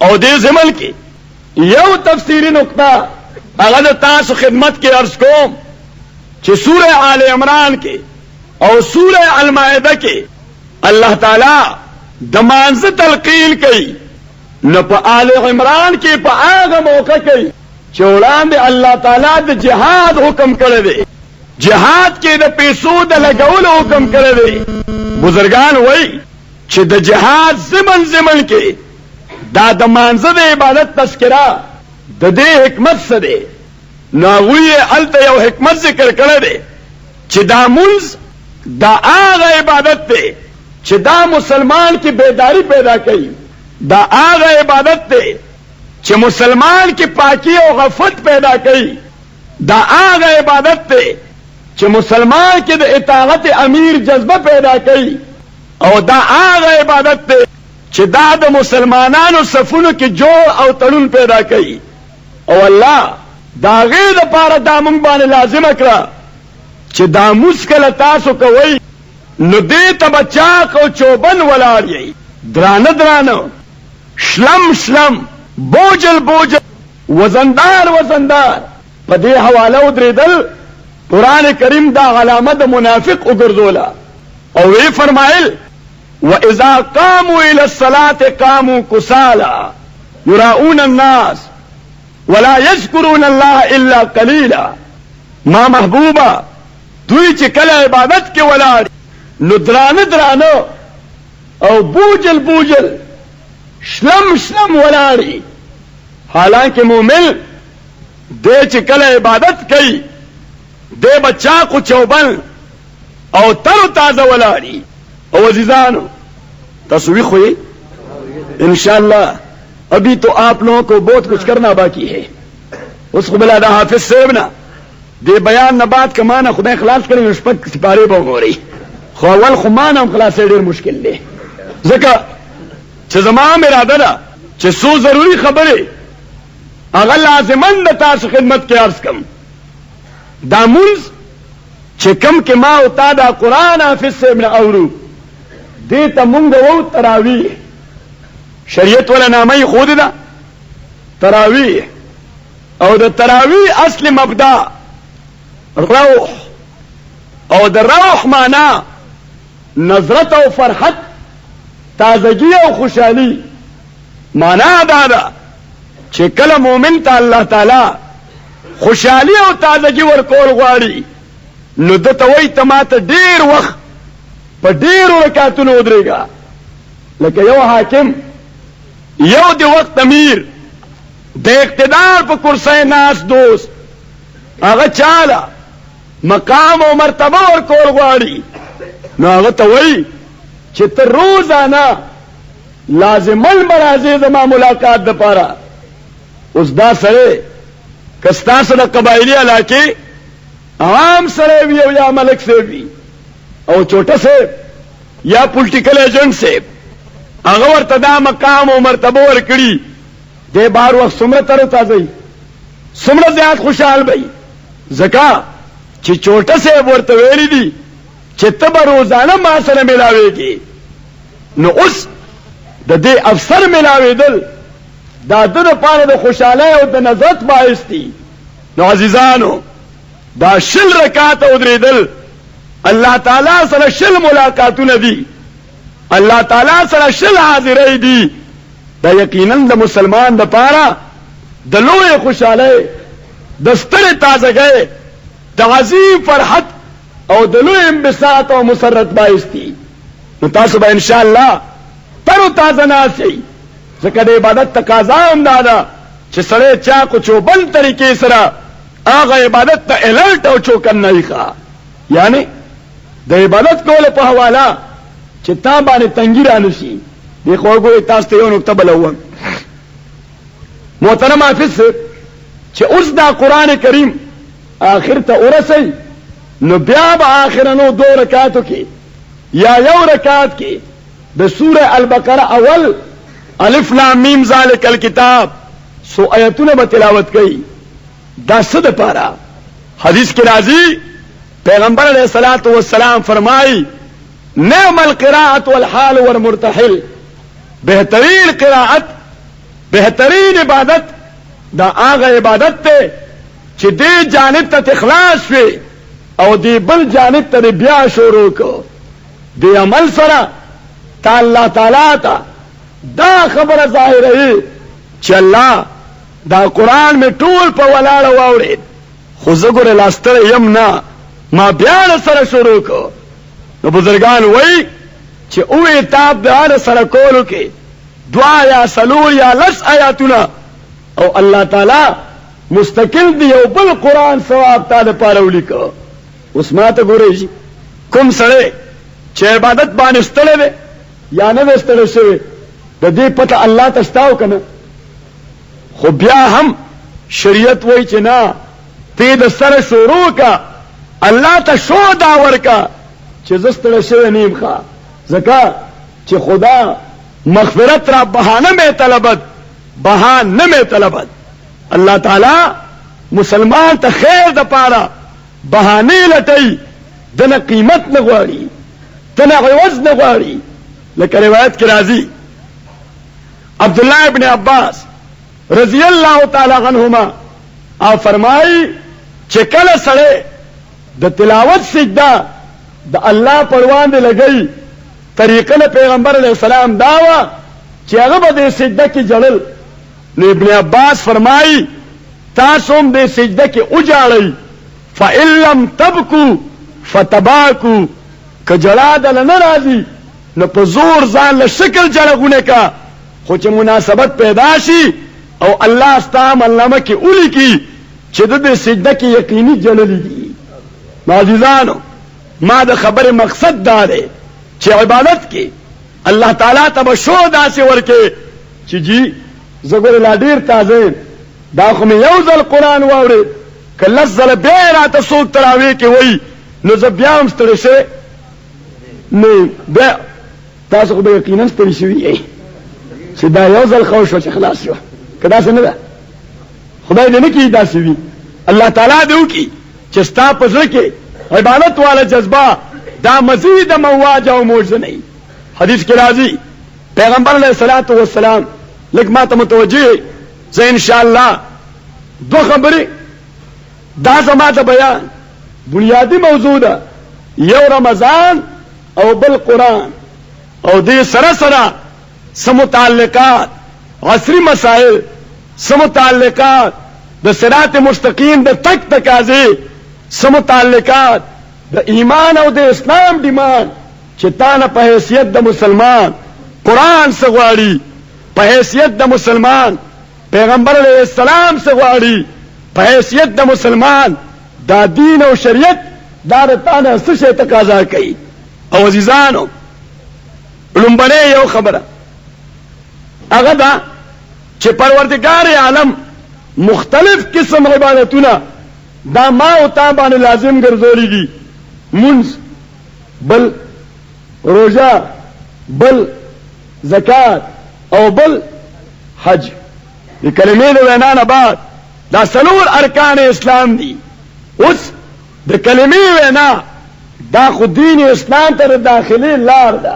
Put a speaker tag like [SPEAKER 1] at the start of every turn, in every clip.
[SPEAKER 1] او دې ضمن کې یو تفسیری نقطه هغه د تاسو خدمت کې عرض کوم چې سوره آل عمران کې او سوره المائده کې الله تعالی د مانزه تلقین کوي، نو په آل عمران کې په هغه موقع کې چې وړاندې الله تعالی د جهاد حکم کړی دی، جهاد کې د پیسو د لګولو حکم کړی دی. بزرگان وایي چې د جهاد ضمن کې دا د مانزه د عبادت تذکرہ د دې حکمت څه دی، نو هغوی هلته یو حکمت ذکر کړی دی چې دا منځ دا هغه عبادت دی چې دا مسلمان کی بیداری پیدا کوي، دا هغه عبادت دی چې مسلمان کی پاکی او غفلت پیدا کوي، دا هغه عبادت دی چې مسلمان کی د اطاعت امیر جذبه پیدا کوي، او دا هغه عبادت دی چې دا د مسلمانانو صفونو کې جوړ او تړون پیدا کوي. او الله دا غیر د پاره دا مونږ باندې لازم کړه چې دا مشکل تاسو کوي نو دې ته بچاک او چوبن ولاړ یې، درانه شلم بوجل وزندار په دې حواله ودرېدل قرآن کریم دا علامه د منافق وګرځوله او وی فرمایل وَإِذَا قَامُوا إِلَى الصَّلَاةِ قَامُوا كُسَالَى يُرَاءُونَ النَّاسَ وَلَا يَذْكُرُونَ اللَّهَ إِلَّا قَلِيلًا. ما محبوبا دوی چې کله عبادت کې ولاړ نو درانه او بوجل شلم ولاړي، حالانکه مومن دې چې کله عبادت کوي دې بچا کو چوبن او تر تازه ولاړي. او عزیزانو تصویر ہوئی انشاءاللہ ابھی تو آپ لوگوں کو بہت کچھ کرنا باقی ہے. اس کو بلا دا حافظ صاحب نا دے بیان نبات کا معنی خدا خلاص کریں اس پر سپارے بہو ہو رہی خوال خمان ہم خلاص دیر مشکل لے ذکا چھ زمان میرا دلا چھ سو ضروری خبرے اگر لازمن دا تاس خدمت کے عرض کم دا منز چھ کم کے ما اتا دا قرآن حافظ صاحب نا اورو دیتا منگ وو تراویح شریعت والا نامی خود دا تراویح او دا تراویح اصل مبدا روح او دا روح مانا نظرت او فرحت تازگی او خوشحالی مانا دادا چه کل مومن تا اللہ تعالی خوشحالی او تازگی ورکول غواری نو دتا وی تماتا دیر وقت په ډیرو رکعتونو ودرېږه لکه یو حاکم یو د وخت امیر د اقتدار په کرسۍ ناست دوست هغه چاله مقام او مرتبه ورکول غواړي نو هغه ته وایي چې ته روزانه لازمل مرازې زما ملاقات دپاره. اوس دا سړی که ستاسو د قبایلي علاقې عام سړی وي او یا ملک صاحب وي او چوٹا سے یا پولیٹیکل ایجنٹ سے هغه ورته دا مقام او مرتبه ورکړي دې بار وخت څومره تر تازه څومره زیات خوشحال وي ځکه چې چوٹا سے ورته ویلي دي چې ته به روزانه ما سره ملاويږي. نو اوس د دې افسر ملاوېدل دا د لپاره د خوشحالۍ او د نظرت باعث دي. نو عزیزانو دا شل رکعات ودرېدل اللہ تعالی سره شل ملاقاتونه دي، اللہ تعالی سره شل حاضرۍ دي، دا یقینا د مسلمان د پاره د لوی خوشحالی د ستړې تازګۍ د عظیم فرحت او د لوی انبساط او مسرت باعث دي. نو تاسو به انشاءالله تر و تازه ناسئ ځکه د عبادت تقاضا هم دا ده چې سړی چا کو چوبل طریقې سره هغه عبادت ته الرټ او چوکن نه ښه یعنی د عبادت کولو په حواله چې تا باندې تنګي را نشي. دی خو ګورئ تاسو ته یو نکته بلوم محترم حافظ چې اوس دا قرآن کریم آخر ته ورسئ نو بیا به آخرنو 2 رکعاتو کې یا یو رکعت کې د سوره البقره اول الف لام میم ذالک الکتاب سو آیتونه به تلاوت کوي. دا څه دپاره حدیث کې راځي پیغمبر علیہ الصلوۃ والسلام فرمائی نعم القراءت والحال والمرتحل، بہترین قراءت بهترین عبادت دا هغه عبادت ته چې دې جانب ته اخلاص وي او دې بل جانب ته بیا شروع کو دې عمل سره تا الله تعالی ته دا خبره ظاهره چې الله دا قرآن می ټول په ولاړه واورید خو زه ګوره لاستړی یم نه ما بیا سره شروع کو نو بزرگان وایي چې اوه تاب د سره کولو کې دعا یا سلور یا لس آیاتونه او الله تعالی مستقل دی یو بل قرآن ثواب تا دپاره ولیکو. اوس ما ته ګورئ کوم سړی چې عبادت باندې ستړی دی یا نه دی ستړی شوی د دې پته الله ته شته او که نه خو بیا هم شریعت وایي چې نه ته د سره شروع کا الله ته شو دا ورکا چې زه ستړی شوی نه یم ښه ځکه چې خدا مغفرت را بهانه میں طلبت بهانه میں طلبت اللہ تعالی مسلمان ته خیر د پاره بهانه لټي دنه قیمت نه غواړي دنه عوض نه غواړي لکه روایت کې راځي عبد الله ابن عباس رضی الله تعالی عنہما او فرمایي چې کله سره د تلاوت سجده د الله پروان دی لګي طریقه پیغمبر علیہ السلام داوا چې هغه به د سجده کې جړل نو ابن عباس فرمایي تاسو هم د سجده کې وجاړئ فإن لم تبکو فتباکو که جړا دله نه راځي نو په زور ځان له شکل جړغونه کا خو چې مناسبت پیدا شي او الله ستا عملنامه کې ولیکي چې د سجده کې یقیني جړلې دي. عزیزانو ما د خبرې مقصد دا دی چې عبادت کې الله تعالی ته به شو داسې ورکې چې جی زه ګورې لا ډېر تازه دا خو مې یو ځل قرآن واورېد که لس ځله بیا یې راته څوک تراویح کې وایي نو زه بیا هم ستړی شوی نه بیا تاسو خو به یقینا ستړي شوي یئ چې دا یو ځل ښه وشوه چې خلاص شوه که داسې نه ده خدای دې نه کړي داسې وي الله تعالی دې وکړي چې ستا په زړه کې عبادت والا جذبه دا مزید مواج او موجزه نه حدیث کې راځي پیغمبر علیہ الصلوۃ والسلام لکه ما ته متوجه زه ان شاء الله دو خبرې دا زما ته بیان بنیادی موضوع ده یو رمضان او بل قرآن او دې سره سره سمتعلقات عصری مسائل سمتعلقات د صراط مستقیم د تک تقاضې سمتعلقات د ایمان او د اسلام ډیمان چې تا نه په حیثیت د مسلمان قرآن څه غواړي په حیثیت د مسلمان پیغمبر علیہ السلام څه غواړي په حیثیت د مسلمان دا دین او شریعت دا د تا نه څه شی تقاضا کوي. او عزیزانو لومبنۍ یو خبره هغه ده چې پروردگار عالم مختلف قسم عبادتونه دا ما او تا باندې لازم ګرځولي دي منځ بل روژه بل زکات او بل حج د کلمې د وینا نه بعد دا څلور ارکان اسلام دي. اوس د کلمې وینا دا خو دین اسلام ته داخلي لار ده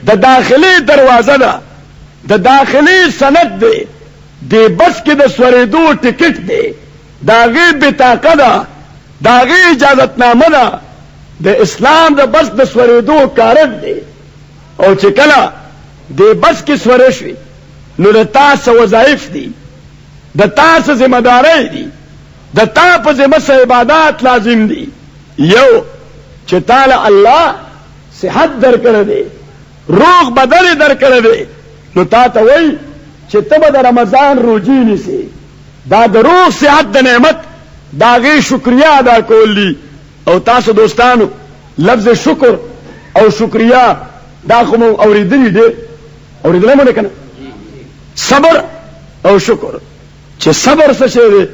[SPEAKER 1] د داخلي دروازه ده د داخلي سند دی دی بس کې د سورېدو ټکټ دی دا غي بطاقه ده دا غي اجازتنامه ده د اسلام د بس د سورېدو کارت دی او چې کله دی بس کې سورې شوي نو د تاسو وظایف دي د تاسو ذمہ داري دي د تا په ذمہ سه عبادت لازم دي. یو چې تعالی الله صحت درکړه دی روغ بدن درکړه دی نو تا ته وایي چې ته به د رمضان روجي نیسې دا د روغ صحت د نعمت دا غي شکریا ادا کول دي. او تاسو دوستانو لفظ شکر او شکریا دا خو مو اورېدلي ډېر اورېدلی مو نه که نه صبر او شکر چې صبر څه شی دی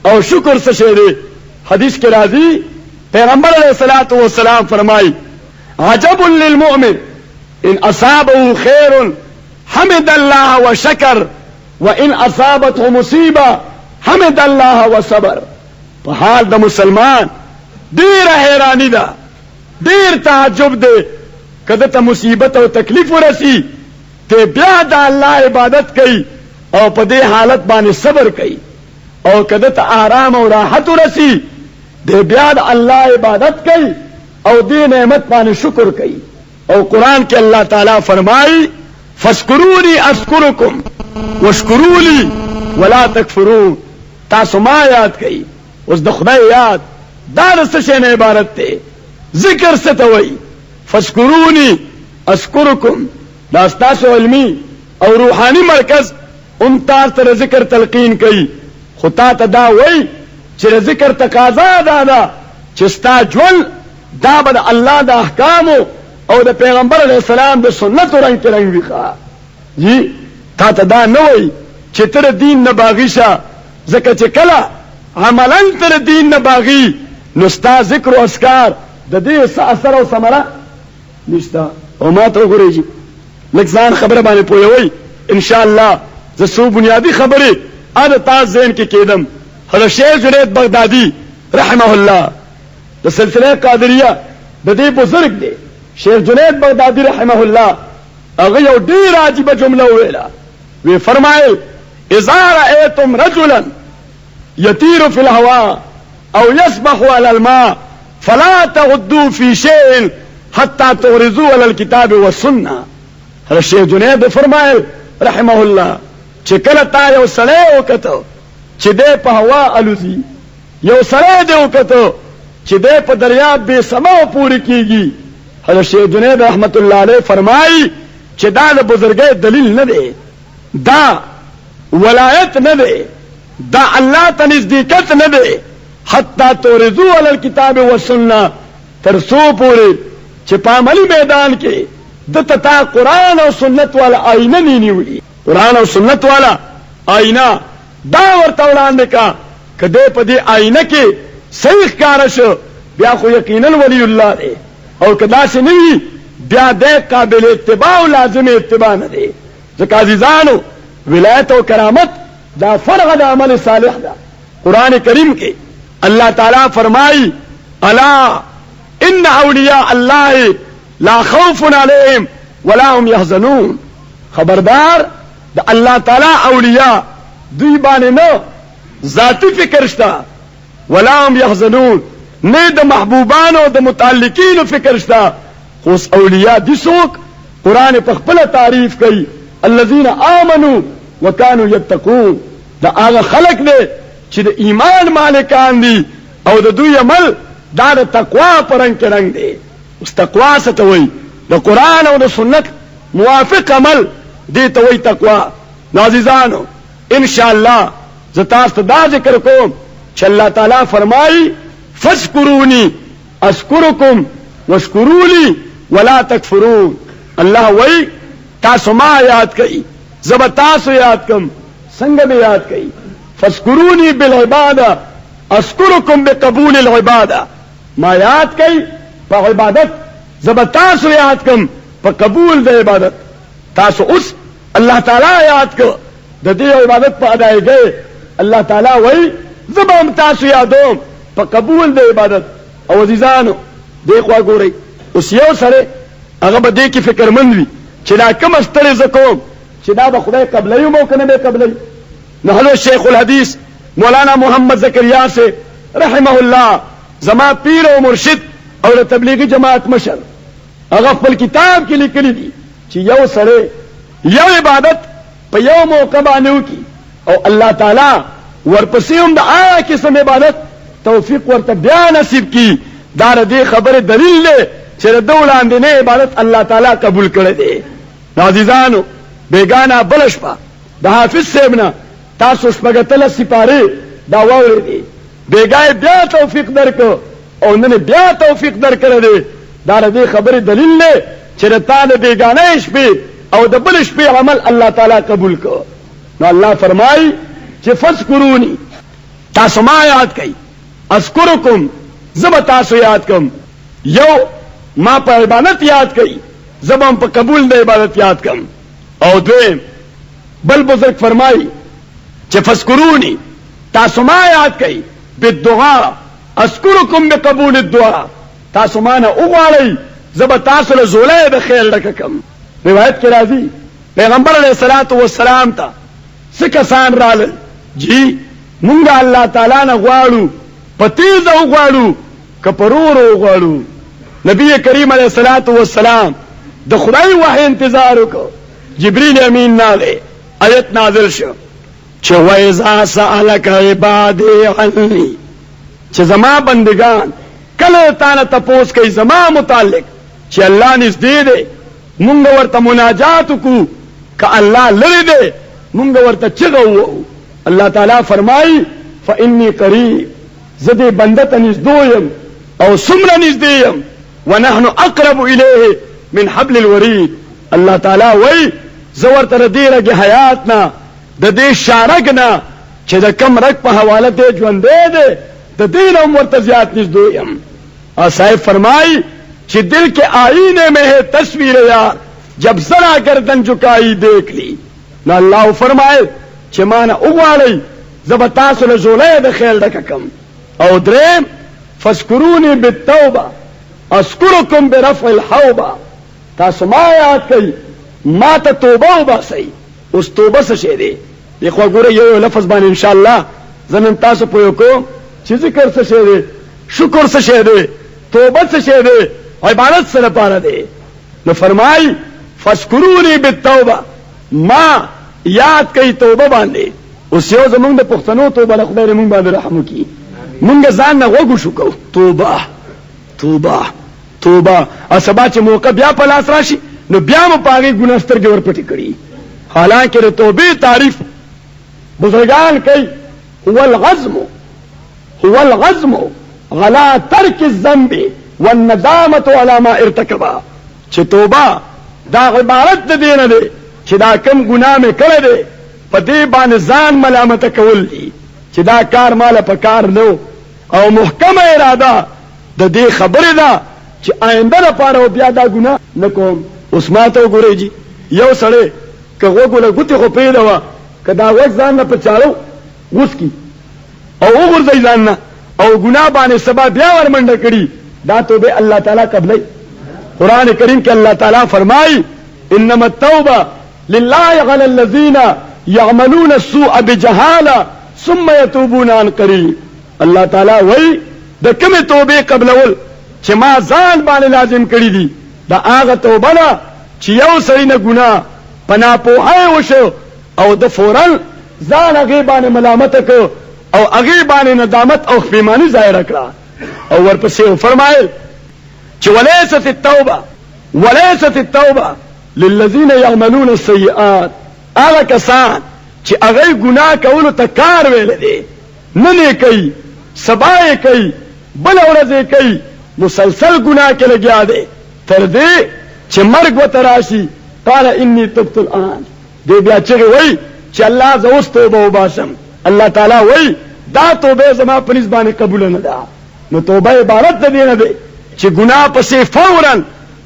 [SPEAKER 1] او شکر څه شی دی حدیث کې راځي پیغمبر علیہ الصلوۃ والسلام فرمایي عجب للمؤمن ان اصابه خیر حمد الله وشکر وان اصابته مصیبه حمد الله وصبر. په حال د مسلمان ډیره حیرانی ده ډیر تعجب دی کله ته مصیبت او تکلیف ورسی ته بیا د الله عبادت کوي او په دې حالت باندې صبر کوي او کده ته آرام او راحت ورسی دې بیا د الله عبادت کوي او دې نعمت باندې شکر کوي. او قرآن کې الله تعالی فرمایي فاذكروني اذكركم واشكروا لي ولا تكفرون. تاسو ما یاد کوي. اوس د خدای یاد دا د څه شی نه عبارت دی؟ ذکر څه ته وایي؟ فاذكروني اذكركم دا ستاسو علمي او روحاني مرکز هم تاسو ته ذکر تلقین کوي، خو تا ته دا وایي چې ذکر تقاضا دا ده چې ستا ژوند دا به د الله د احکامو او د پیغمبر علیه السلام د سنتو رنګ کې رنګ وي. جی تا ته دا نه وایي چې ته دین نه باغي شه، ځکه چې کله عملا ته دین نه باغي نو ستا ذکر او اذکار د دې څه اثر او ثمره نشته. او ما ته وګورئ جی لږ ځان خبره باندې پوهوئ ان شاء الله. زه څو بنیادي خبرې اده تاسو ذهن کې کېدم. حضرت شیخ جنید بغدادي رحمه الله د سلسله قادریه د دې بزرګ دی شیخ جنید بغدادي رحمه الله هغه یو ډېر عجیبه جمله ویله. وی فرمایل اذا رأيتم رجلا يطير في الهواء او يسبح على الماء فلا تغدوا في شيء حتى تغرزوا على الكتاب والسنه. حضرت شیخ جنید فرمایل رحمه الله چې کله تا یو سړی وکړو چې دی په هوا الوزي، یو سړی دی وکړو چې دی په دریاب بې سماو پورې کیږي، حضرت شیخ جنید رحمت الله علیه فرمایي چې دا د بزرګۍ دلیل نه دی، دا ولایت نه دی، دا الله ته نزدېکت نه دی. حتی تورزو علی الکتاب والسنه تر څو پورې چې په عملي میدان کې دته تا قرآن او سنت والا آئینه نه نیولي. قرآن او سنت والا آئینه دا ورته وړاندې کا کده په دې آئینه کې صحیح ښکاره شو بیا خو یقینا ولی الله دی، او کدا چې نه وي بیا د قابل اتباع او لازم اتباع نه دی. ځکه عزیزانو ولایت او کرامت دا فرغ د عمل صالح ده. قرآن کریم کې الله تعالی فرمایي الا ان اولیاء الله لا خوف علیهم ولا هم يحزنون. خبردار د الله تعالی اولیاء دوی باندې نه ذاتی فکر شته ولا هم يحزنون، نه د محبوبانو د متعلقینو فکر شته. خو اولیاء دي څوک؟ قرآن په خپل تعریف کوي الذين آمنوا وكانوا يتقون. دا هغه خلق دی چې د ایمان مالکان دي او د دوی عمل دا د تقوا په رنګ کې رنګ دی. اوس تقوا څه ته وایي؟ د قرآن او د سنت موافق عمل دې ته وایي تقوا. نو عزیزانو ان شاء الله زه تاسو ته دا ذکر کوم چې الله تعالی فرمایي فاذكروني اذكركم واشكروا لي ولا تكفرون. الله وایي تاسو ما یاد کړئ زه به تاسو یاد کړم. څنګه به یاد کړئ؟ فاذكروني بالعباده اذكركم بقبول العباده. ما یاد کړئ په عبادت، زه به تاسو یاد کړم په قبول د عبادت. تاسو اوس الله تعالی یاد کړ د دې عبادت په ادایګۍ. الله تعالی وایي زه به هم تاسو یادوم په قبول د عبادت. او عزیزانو دې خوا ګورئ، اوس یو سړی هغه به دې کې فکرمند وي چې دا کومه ستړې زه کوم چې دا به خدای قبلوي مو که نه به قبلوي. نو حضرت شیخ الحدیث مولانا محمد زکریا سے رحمه الله زما پیر او مرشد او د تبلیغی جماعت مشر هغه خپل کتاب کې لیکلي دي چې یو سړی یو عبادت په یو موقع باندې وکړي او الله تعالی ورپسې هم د هغه قسم عبادت توفیق ورته بیا نصیب کړي. دا د دې خبرې دلیل دی چې د ده وړاندې عبادت الله تعالی قبول کړی دی. نو عزیزانو بیگانه بله شپه د حافظ صاحب نه تاسو شپږ سپارې دا واورېدې، بیګا بیا توفیق درکړو او نن بیا توفیق درکړی دی. دا د دې خبرې دلیل دی چې د تا د بیګانه شپې او د بل شپې عمل الله تعالی قبول کړ. نو الله فرمایي چې فاذكروني تاسو ما یاد کړئ اذكركم زه به تاسو یاد کړم. یو ما په عبادت یاد کړئ زه به هم په قبول د عبادت یاد کړم. او دویم بل بزرگ فرمایي چې فاذكروني تاسو ما یاد کړئ بالدعاء اذكركم بقبول الدعاء. تاسو ما نه وغواړئ زه به تاسو له زولۍ د خیر ډکه کړم. روایت کې راځي پیغمبر علیه الصلاة والسلام ته سکسان رالل جی مونږه الله تعالی نه غواړو پتیز او غواړو کپرورو غواړو. نبی کریم علیہ الصلوۃ والسلام د خدای وحی انتظار وکړو. جبرئیل امین ناله آیت نازل شو چې وَإِذَا سَأَلَكَ عِبَادِي عَنِّي چې زما بندگان کله تانه تپوس کوي زما متعلق چې الله نږدې دی مونږ ورته مناجات وکړو که الله لري دی مونږ ورته چغه وو. الله تعالی فرمایي فإني قریب زه دې بنده ته نږدې یم او څومره نږدې یم ونحن اقرب الیه من حبل الورید. الله تعالی وایي زه ورته دې رګ حیات نه د دې شارګ نه چې د کم رګ په حواله دې ژوندې دی د دې نه ورته زیات نږدې یم. اور صاحب فرمائی کہ دل کے آئینے میں ہے تصویر یار جب ذرا گردن جھکائی دیکھ لی نہ اللہ فرمائے کہ مانا اغواڑی زبتاس لزولے دخیل دککم او دریم فذکرونی بالتوبہ اذکرکم برفع الحوبہ تاسو ما یاد کئی ما تا توبہ وباسی اس توبہ سے شے دے دیکھو گورے یہ لفظ بان انشاءاللہ زمین تاسو پویو کو چی ذکر سے شے دے شکر سے شے دے توبہ سے شے دے عبادت سے لپارا دے. نو فرمائی فذکرونی بالتوبہ ما یاد کئی توبہ باندے اس یو زمونږ د پښتنو توبه له خدای مونږ باندې رحم وکړي. مونږ ځان نه وګوشو کو توبه توبه توبه او سبا چې موقع بیا په لاس راشي نو بیا مو پاغي ګناه سترګې ورپټې کړي. حالانکه د توبې تعریف بزرگان کوي هو الغزم غلا ترک الذنب والندامة على ما ارتكبا چې توبه دا عبارت د دینه دی چې دا کم ګناه مې کړی دی په دې باندې ځان ملامت کول دي چې دا کار مال په کار نو او محکمه اراده د دې خبره ده چې آینده لپاره بیا دا ګناه نه کوم. اوس ماته وګورئ جی یو سړی که وګوله ګوتې خو پیدا وه که دا وخت ځان نه په چاړو وسکي او وغورځئ ځان نه او ګناه باندې سبا بیا ورمنډه کړي دا توبه الله تعالی قبلای. قرآن کریم کې الله تعالی فرمایي انما التوبه لله على الذين يعملون السوء بجهاله ثم يتوبون عن قريب. الله تعالی وایي د کومه توبه قبلول چې ما ځان باندې لازم کړی دي دا هغه توبه نه چې یو سړی نه ګناه پنا پوهه وشو او د فورن ځان هغه باندې ملامت کو او هغه باندې ندامت او خپېماني ظاهر کړه او ورپسې فرمایل چې وليست التوبه للذين يعملون السيئات هغه کسان چې هغه ګناه کولو ته کار ویل دي نه کوي سبا یې کوي بل ورځ یې کوي مسلسل ګناه کې لګیا دي تر دې چې مرګ وته راشي قال اني تبت الان دې بیا چې وایي چې الله زه اوس توبه وباسم. الله تعالی وایي دا توبه زما په نسبت باندې قبول نه ده. نو توبه عبارت ده نه ده چې ګناه پسې فورا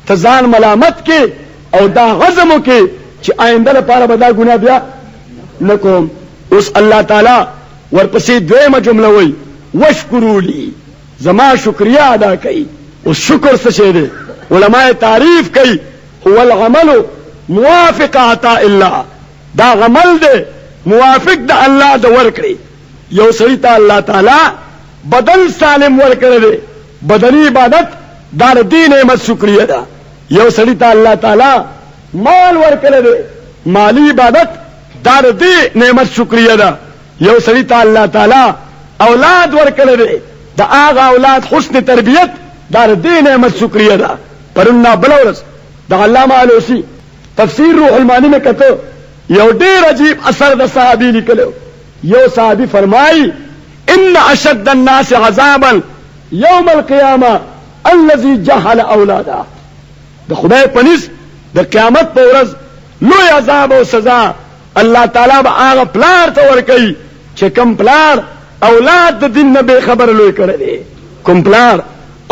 [SPEAKER 1] ته ځان ملامت کې او دا غزم کې چې آینده لپاره به دا ګناه بیا نه کوم. اوس الله تعالی ورپسې دویمه جمله وایي واشکروا لی زما شکریہ ادا کوي. او شکر څه شی دی؟ علماء تعریف کوي هو العمل موافق عطاء الله دا عمل دی موافق د الله د ورکړي. یو سړی ته الله تعالی بدن سالم ورکړي دی بدني عبادت دا د دې نعمت شکریہ ده. یو سړی ته الله تعالی مال ورکړي دی مالی عبادت دا د دې نعمت شکریہ ده. یو سړی ته الله تعالی اولاد ورکړي دی دا هغه اولاد حسن تربیت دا د دې نعمت شکریہ ده. پرنا بلورس د علامہ علوسی تفسیر روح المانی میں کہتے یو ډیر عجیب اثر د صحابی لیکلو. یو صحابی فرمائی ان اشد الناس عذابا یوم القیامه الذي جهل اولاده. د خدای پنځ د قیامت په ورځ لوی عذاب او سزا الله تعالی به هغه پلار ته ورکړي چې کوم پلار اولاد د دین نه به خبر لوی کړي. کوم پلار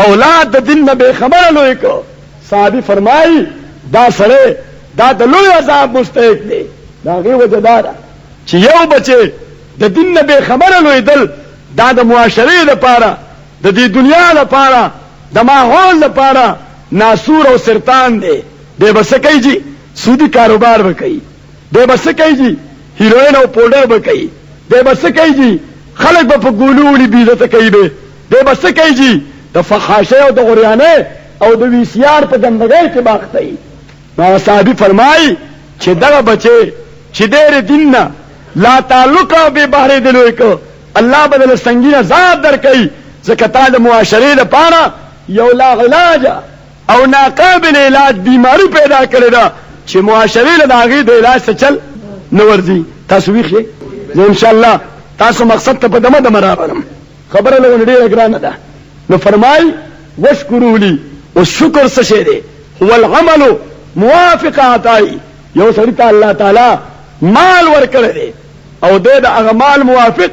[SPEAKER 1] اولاد د دین نه به خبر لوی کړي. صحابی فرمائی دا سره دا د لوی عذاب مستحق دی. دا غي وجدار چې یو بچي د دین نه به خبر لوی دل دا د معاشري لپاره د دې دنیا لپاره د ماحول لپاره ناسور او سرطان دی. دی بس کوي جی سودی کاروبار وکړي دی بس کوي جی هیروین او پوډر به کوي دی بس کوي جی خلک به په ګولو وړي بیزته کوي به دی بس کوي جی د فحاشه او د غریانه او د وی سی آر په ګندګۍ کې باختای نو صحابي فرمای چې دغه بچي چې ډېر دین نه لا تعلق به بهر دلوي کو الله بدل سنگینه ذات درکې زکات د معاشري لپاره یو لا علاج او ناقابل علاج بیماری پیدا کړی دا چې معاشري له داغي د علاج څخه چل نو ورځي تاسو ویخه زه ان شاء الله تاسو مقصد ته په دمه دمه راغلم خبره له ډېر ګرانه ده نو فرمای وشکروا لي والشکر څه شی دی هو العمل موافق عطای یو سړی ته الله تعالی مال ورکړی دی او د هغه مال موافق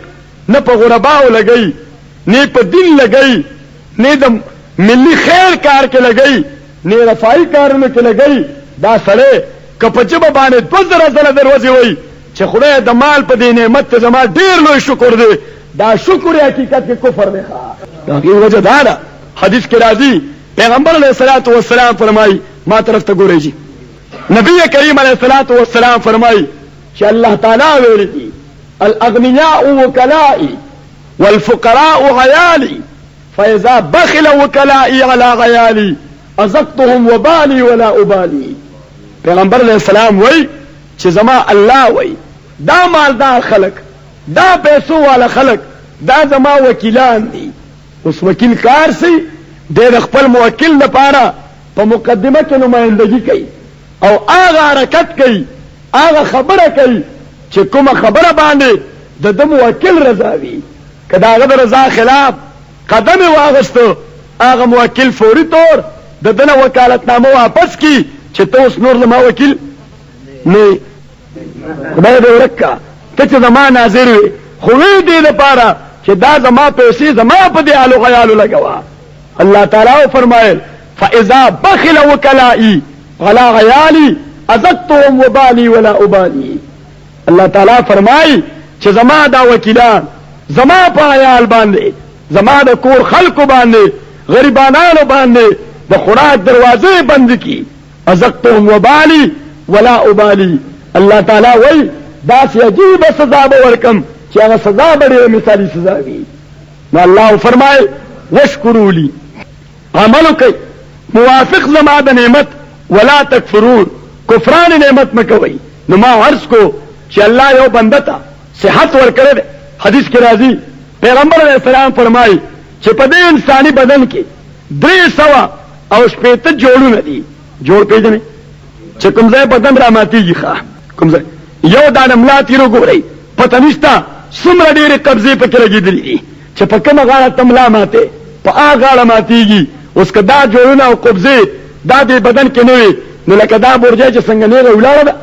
[SPEAKER 1] نه په غرباو لګئی نه په دین لګئی نه د ملي خیر کار کې لګئی نه رفاهي کارونو کې لګئی دا سره کپچبه باندې 2000 دروازې وای چې خدای د مال په دې نعمت ته زما ډیر لوی شکر دی دا شکر حقیقت کې کفر دی دا کی وجه دا ده حدیث کې راځي پیغمبر علیه الصلاۃ والسلام فرمایي ما طرف ته ګورئ جی نبی کریم علیه الصلاۃ والسلام فرمایي چې الله تعالی ویل دي الاغنیاء وکلائي والفقراء عيالي فاذا بخل وكلائي على عيالي ازقتهم وبالي ولا ابالي پیغمبر علیہ السلام وای چې زما الله وای دا مالدار خلق دا پیسو والا خلق دا زما وکیلان دي اوس وکیل کار سي د خپل موکل لپاره په مقدمه کې نمائندګي کوي او هغه حرکت کوي هغه خبره کوي چې کومه خبره باندې د موکل رضا وي کدا هغه رضا خلاف قدم واغستو هغه موکل فوري طور د دنه وکالتنامه واپس کی چې توس نور لما وکیل نه خدای دې ورکا ته چې زما ناظر وي خو دې لپاره چې دا زما پیسې زما په دې الو غیالو لګوا الله تعالی فرمایل فاذا بخل وكلائي على عيالي ازقتهم وبالي ولا ابالي الله تعالی فرمای چې زما دا وکیلان زما په عیال باندې زما د کور خلکو باندې غریبانانو باندې د خوراک دروازې بند کی ازقتهم وبالي ولا ابالي الله تعالی وای دا سي عجیب سزا به ورکم چې هغه سزا به مثالي سزا وي نو الله فرمای واشکروا لي عمل کوي موافق زما د نعمت ولا تکفرون کفران نعمت مکوي نو ما عرض کو چې الله یو بنده ته صحت ورکړي حدیث کې راځي پیغمبر علیہ السلام فرمایي چې په دې انساني بدن کې 300 او شپېته جوړونه دي جوړ پیژنې چې کوم ځای بدن را ماتيږي ښه کوم ځای یو دانه ملا تیرو ګورئ پته نشته څومره ډېرې قبضې پکې لګېدلې دي چې په کومه غاړه ته ملا ماتې په هغه غاړه ماتېږي اوس که دا جوړونه او قبضې دا دې بدن کې نه وي نو لکه دا برجه چې څنګه نیغه ولاړه ده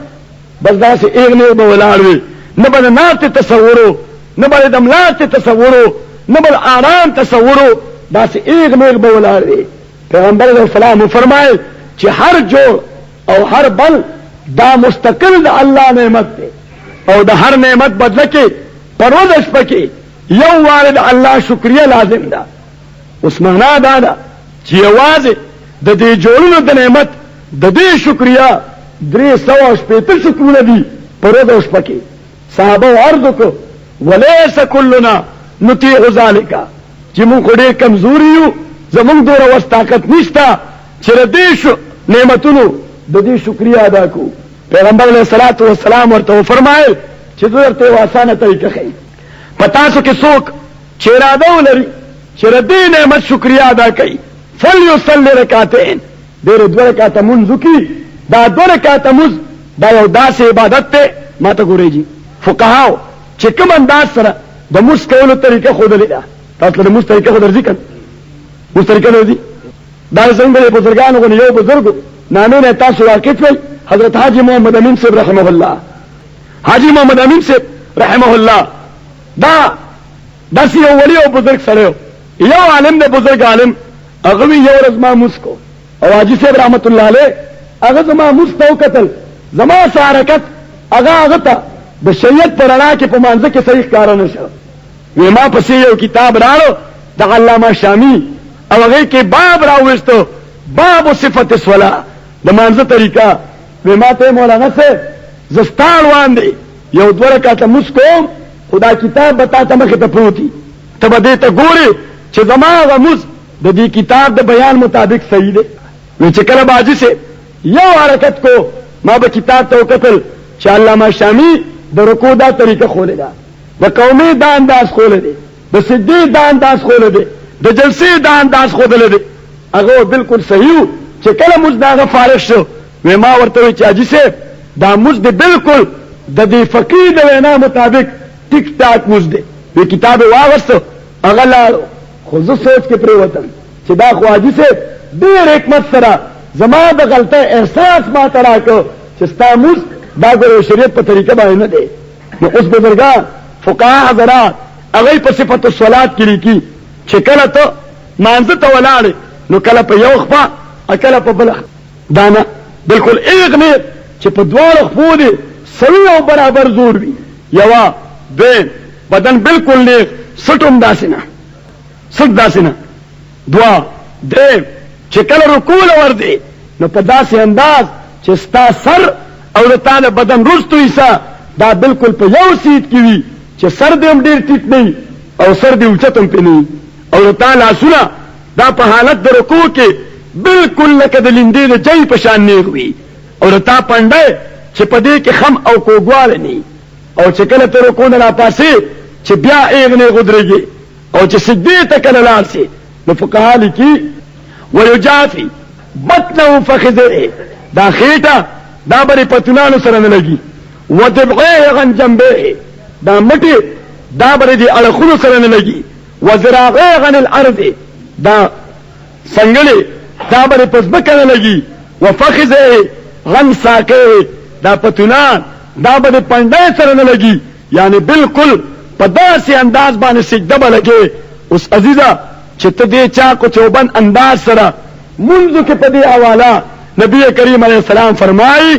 [SPEAKER 1] بس داسې ایغ نیغ به ولاړ وي نه به د ناستې تصورو نه به د ملاستې تصورو نه به د آرام تصورو داسې ایغ نیغ به ولاړ وي پیغمبر علیه السلام فرمایل چې هر جوړ او هر بل دا مستقل د الله نعمت دی او د هر نعمت بدله کې پرورش پکې یو وارد الله شکریه لازم ده اوس معنا دا ده چې یوازې د دې جوړونو د نعمت د دې شکریه 380 شکرونه دي پرورش پکې صحابه عرض کو وليس كلنا نطيع ذلك چې موږ ډېر کمزوري یو زموږ دوره وس طاقت نشته چې د دې نعمتونو د دې شکریه ادا کو پیغمبر علیه الصلاۃ والسلام ورته فرمایل چې درته واسانه طریقه خي پتا سو کې څوک چې اراده ولري چې د دې نعمت شکریه ادا کوي فليصلي رکعتين ډېر 2 رکعاته منځ کی دا 2 رکعاته منځ دا یو داسې عبادت ته ماته ګورئ جی فقهاو چې کوم انداز سره د منځ کولو طریقه ښودلې ده تاسو د منځ طریقه خو درځي کنه منځ طریقه درځي دا څنګه د بزرګانو غو یو بزرګ نامه تاسو واقف وي حضرت حاجی محمد امین صاحب رحمه الله حاجی محمد امین صاحب رحمه الله دا داسې یو ولی او بزرګ سره یو عالم د بزرګ عالم هغه یو ورځ ما مسکو او حاجی صاحب رحمت الله علیه هغه زما مستو قتل زما حرکت هغه ته د شریعت پر اړه کې په مانځ کې صحیح کار نه شو وی ما پسې یو کتاب راړو د علامه شامی او هغه کې باب راوستو باب صفت الصلاه د مانځ طریقہ وی ما ته مولانا سے زستان وان دی یو 2 رکعته مونځ کوم خدا کتاب به تا ته مخې ته پروت وي ته به دې ته ګورې چې زما هغه مونځ د دې کتاب د بیان مطابق صحیح دی. نو چې کله به حاجي صاحب یو حرکت کو ما به کتاب ته وکتل چې علامه شامی د رکوع دا طریقه خوله ده، د قومي دا انداز خوله دی، د سجدې دا انداز خوله دی، د جلسې دا انداز خوله دی. هغه بالکل صحیح و. چې کله مونځ د هغه فارغ شو وی ما ورته وی چې حاجي صاحب دا مونځ دی بالکل د دې فقیر د وینا مطابق ټیک ټاک مونځ دی. وی کتاب یې واغسته هغه لاړو. خو زه سوچ کې پرېوتم چې دا خو حاجي صاحب ډېر حکمت سره زما د غلطۍ احساس ما ته راکړ چې ستا مونځ دا ګوره شریعت په طریقه باندې نه دی. نو اوس بزرګان فقها حضرات هغوی په صفت الصلات کې لیکي چې کله ته مانځه ته ولاړې نو کله په یو خوا کله په بله دا نه بلکل ایغ نیغ چې په دواړو خپو دې سوي او برابر زور وي. یوه دویم بدن بالکل نیغ سټ هم داسې نه سټ داسې نه. دوه دریم چې کله رکوع له ورځې نو په داسې انداز چې ستا سر او د تا د بدن وروستو حصه دا بالکل په یو سیټ کې وي چې سر دې هم ډېر ټیټ نه وي او سر دې اوچت هم پې نه وي او د تا لاسونه دا په حالت د رکوع کې بالکل لکه د لیندې د جای په شان نیغ وي او د تا پنډی چې په دې کې خم او کوږوالی نه او چې کله ته رکوع نه راپاسې چې بیا ایغ نیغ ودرېږې او چې سجدې ته کله لاړ سې نو فقها لیکي ویجافي بطنه فخذه دا خېټه دا بری پتونانو سره نه لګي ودبغه عن جنبه دا مټي دا بری دي اړخونو سره نه لګي وزراغه عن الارض دا څنګه دا بری پسبکه نه لګي وفخذه غن ساکه دا پتونان دا بری پنډای سره نه لګي یعنی بالکل په داسې انداز باندې سجده به لګي. اوس عزیزه چې ته دې چاقو چوبند انداز سره منځو کې په دې حواله نبی کریم علیه السلام فرمایي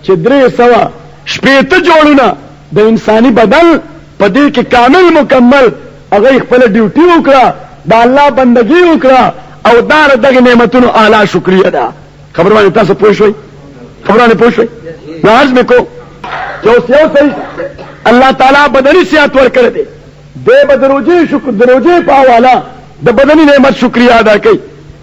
[SPEAKER 1] چې 300 جوړونه د انساني بدن په دې کې کامل مکمل هغه خپل ډیوټي وکړه د الله بندګي وکړه او دا دغه نعمتونو اعلی شکریه ده. خبر باندې تاسو پوه شئ خبر باندې پوه شئ. نو عرض مې کو چې اوس یو صحیح الله تعالی بدني صحت ورکړی دی دې به د روژې په حواله د بدني نعمت شکریه ادا کوي.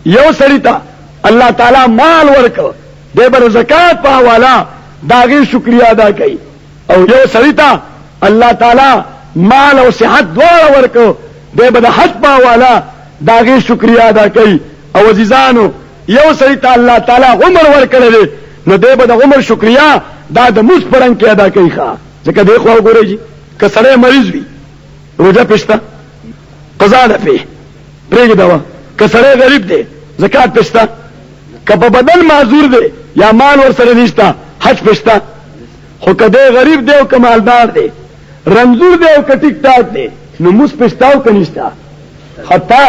[SPEAKER 1] یو سړي ته الله تعالی مال ورکړ دې به د زکات په حواله د هغې شکریه ادا کوي او یو سړي ته الله تعالی مال او صحت دواړه ورکړ دې به د حج په حواله د هغې شکریه ادا کوي. او عزیزانو یو سړي ته الله تعالی عمر ورکړی دی نو دې به د عمر شکریه دا د مونځ په رنګ کې ادا کوي. ښه ځکه دې خوا وګورئ جي که سړی مریض وي روژه پې شته قضا ده پې پرېږده وه که سړی غریب دی زکات پې شته که په بدن معذور دی یا مال ورسره نشته حج پې شته. خو که دی غریب دی او که مالدار دی رمزور دی او که ټیک ټاک دی نو مونځ پې شته او که نشته. حتی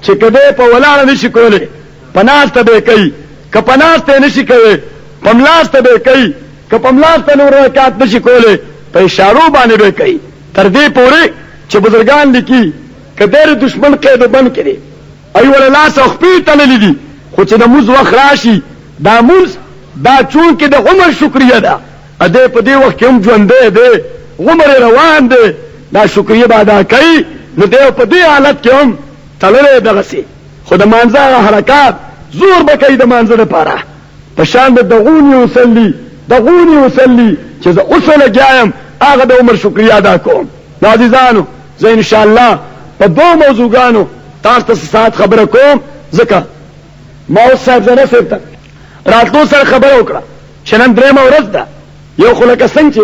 [SPEAKER 1] چې که دی په ولاړه نشي کولی په ناسته به یې کوي که په ناسته یې نشي کوی په ملاسته به یې کوي که په ملاسته نور رکات نشي کولی په اشارو باندې به یې کوي تر دې پورې چې بزرګان لیکي که دی د دشمن قید و بند کې دی ای ولا لاس او خپې تړلې دي خو چې د مونځ وخت راشي دا مونځ دا چونکې د عمر شکریه ده ادې په دې وخت کې هم ژوندی دی عمر روان دی دا شکریه به ادا کوي نو دی په دې حالت کې هم تړلی دغسې خو د مانځه هغه حرکات زور به کوي د مانځه دپاره په شان د دغونې وسلي چې زه اوس لګیا یم هغه د عمر شکریه ادا کوم. نو عزیزانو زه انشاءالله په 2 موضوعګانو تاسو ته ساعت خبره کوم ځکه ما اوس صاحبزاده صاحب ته راتلو سره خبره وکړه چې نن 3مه ورځ ده. یو خو لکه څنګه چې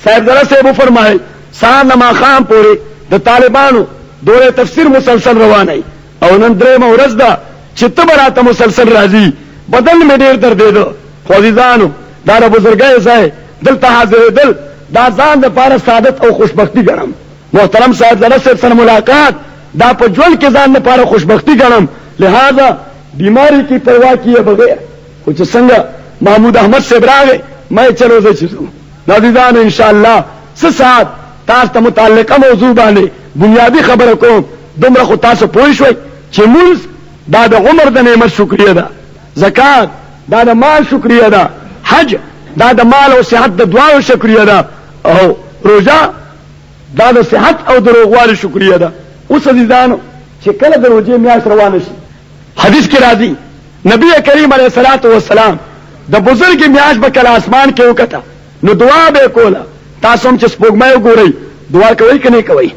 [SPEAKER 1] صاحبزاده صاحب وفرمایل سهار نه ماښام پورې د طالبانو دوره تفسیر مسلسل روانوي او نن 3مه ورځ ده چې ته به راته مسلسل راځي بدن مې ډېر دردېده. خو عزیزانو دا د بزرګۍ ځای دلته حاضرېدل دا ځان دپاره سعادت او خوشبختي ګڼم. محترم صاحبزاده صاحب سره ملاقات دا په ژوند کې ځان دپاره خوشبختي ګڼم. لہذا بیماری کی پروا کیے بغیر خو چې څنګه محمود احمد صاحب راغی ما چلو زه چې ځو. عزیزانو انشاءالله څه ساعت تاسو ته متعلقه موضوع باندې بنیادی خبره کوم. دومره خو تاسو پوه شوئ چې مونځ دا د عمر د نعمت شکریه ده، زکات دا د مال شکریه ده، حج دا د مال او صحت د دعاو شکریه ده، او روژه دا د صحت او د روغوالي شکریه ده. اوس عزیزانو چې کله د روژې میاشت روانه شي، حدیث کې راځي نبی کریم علیه الصلاۃ والسلام د بزرګ میاشت به کله اسمان کې وکته نو دعا به کوله. تاسو هم چې سپوږمۍ وګورئ دعا کوئ که نه کوئ؟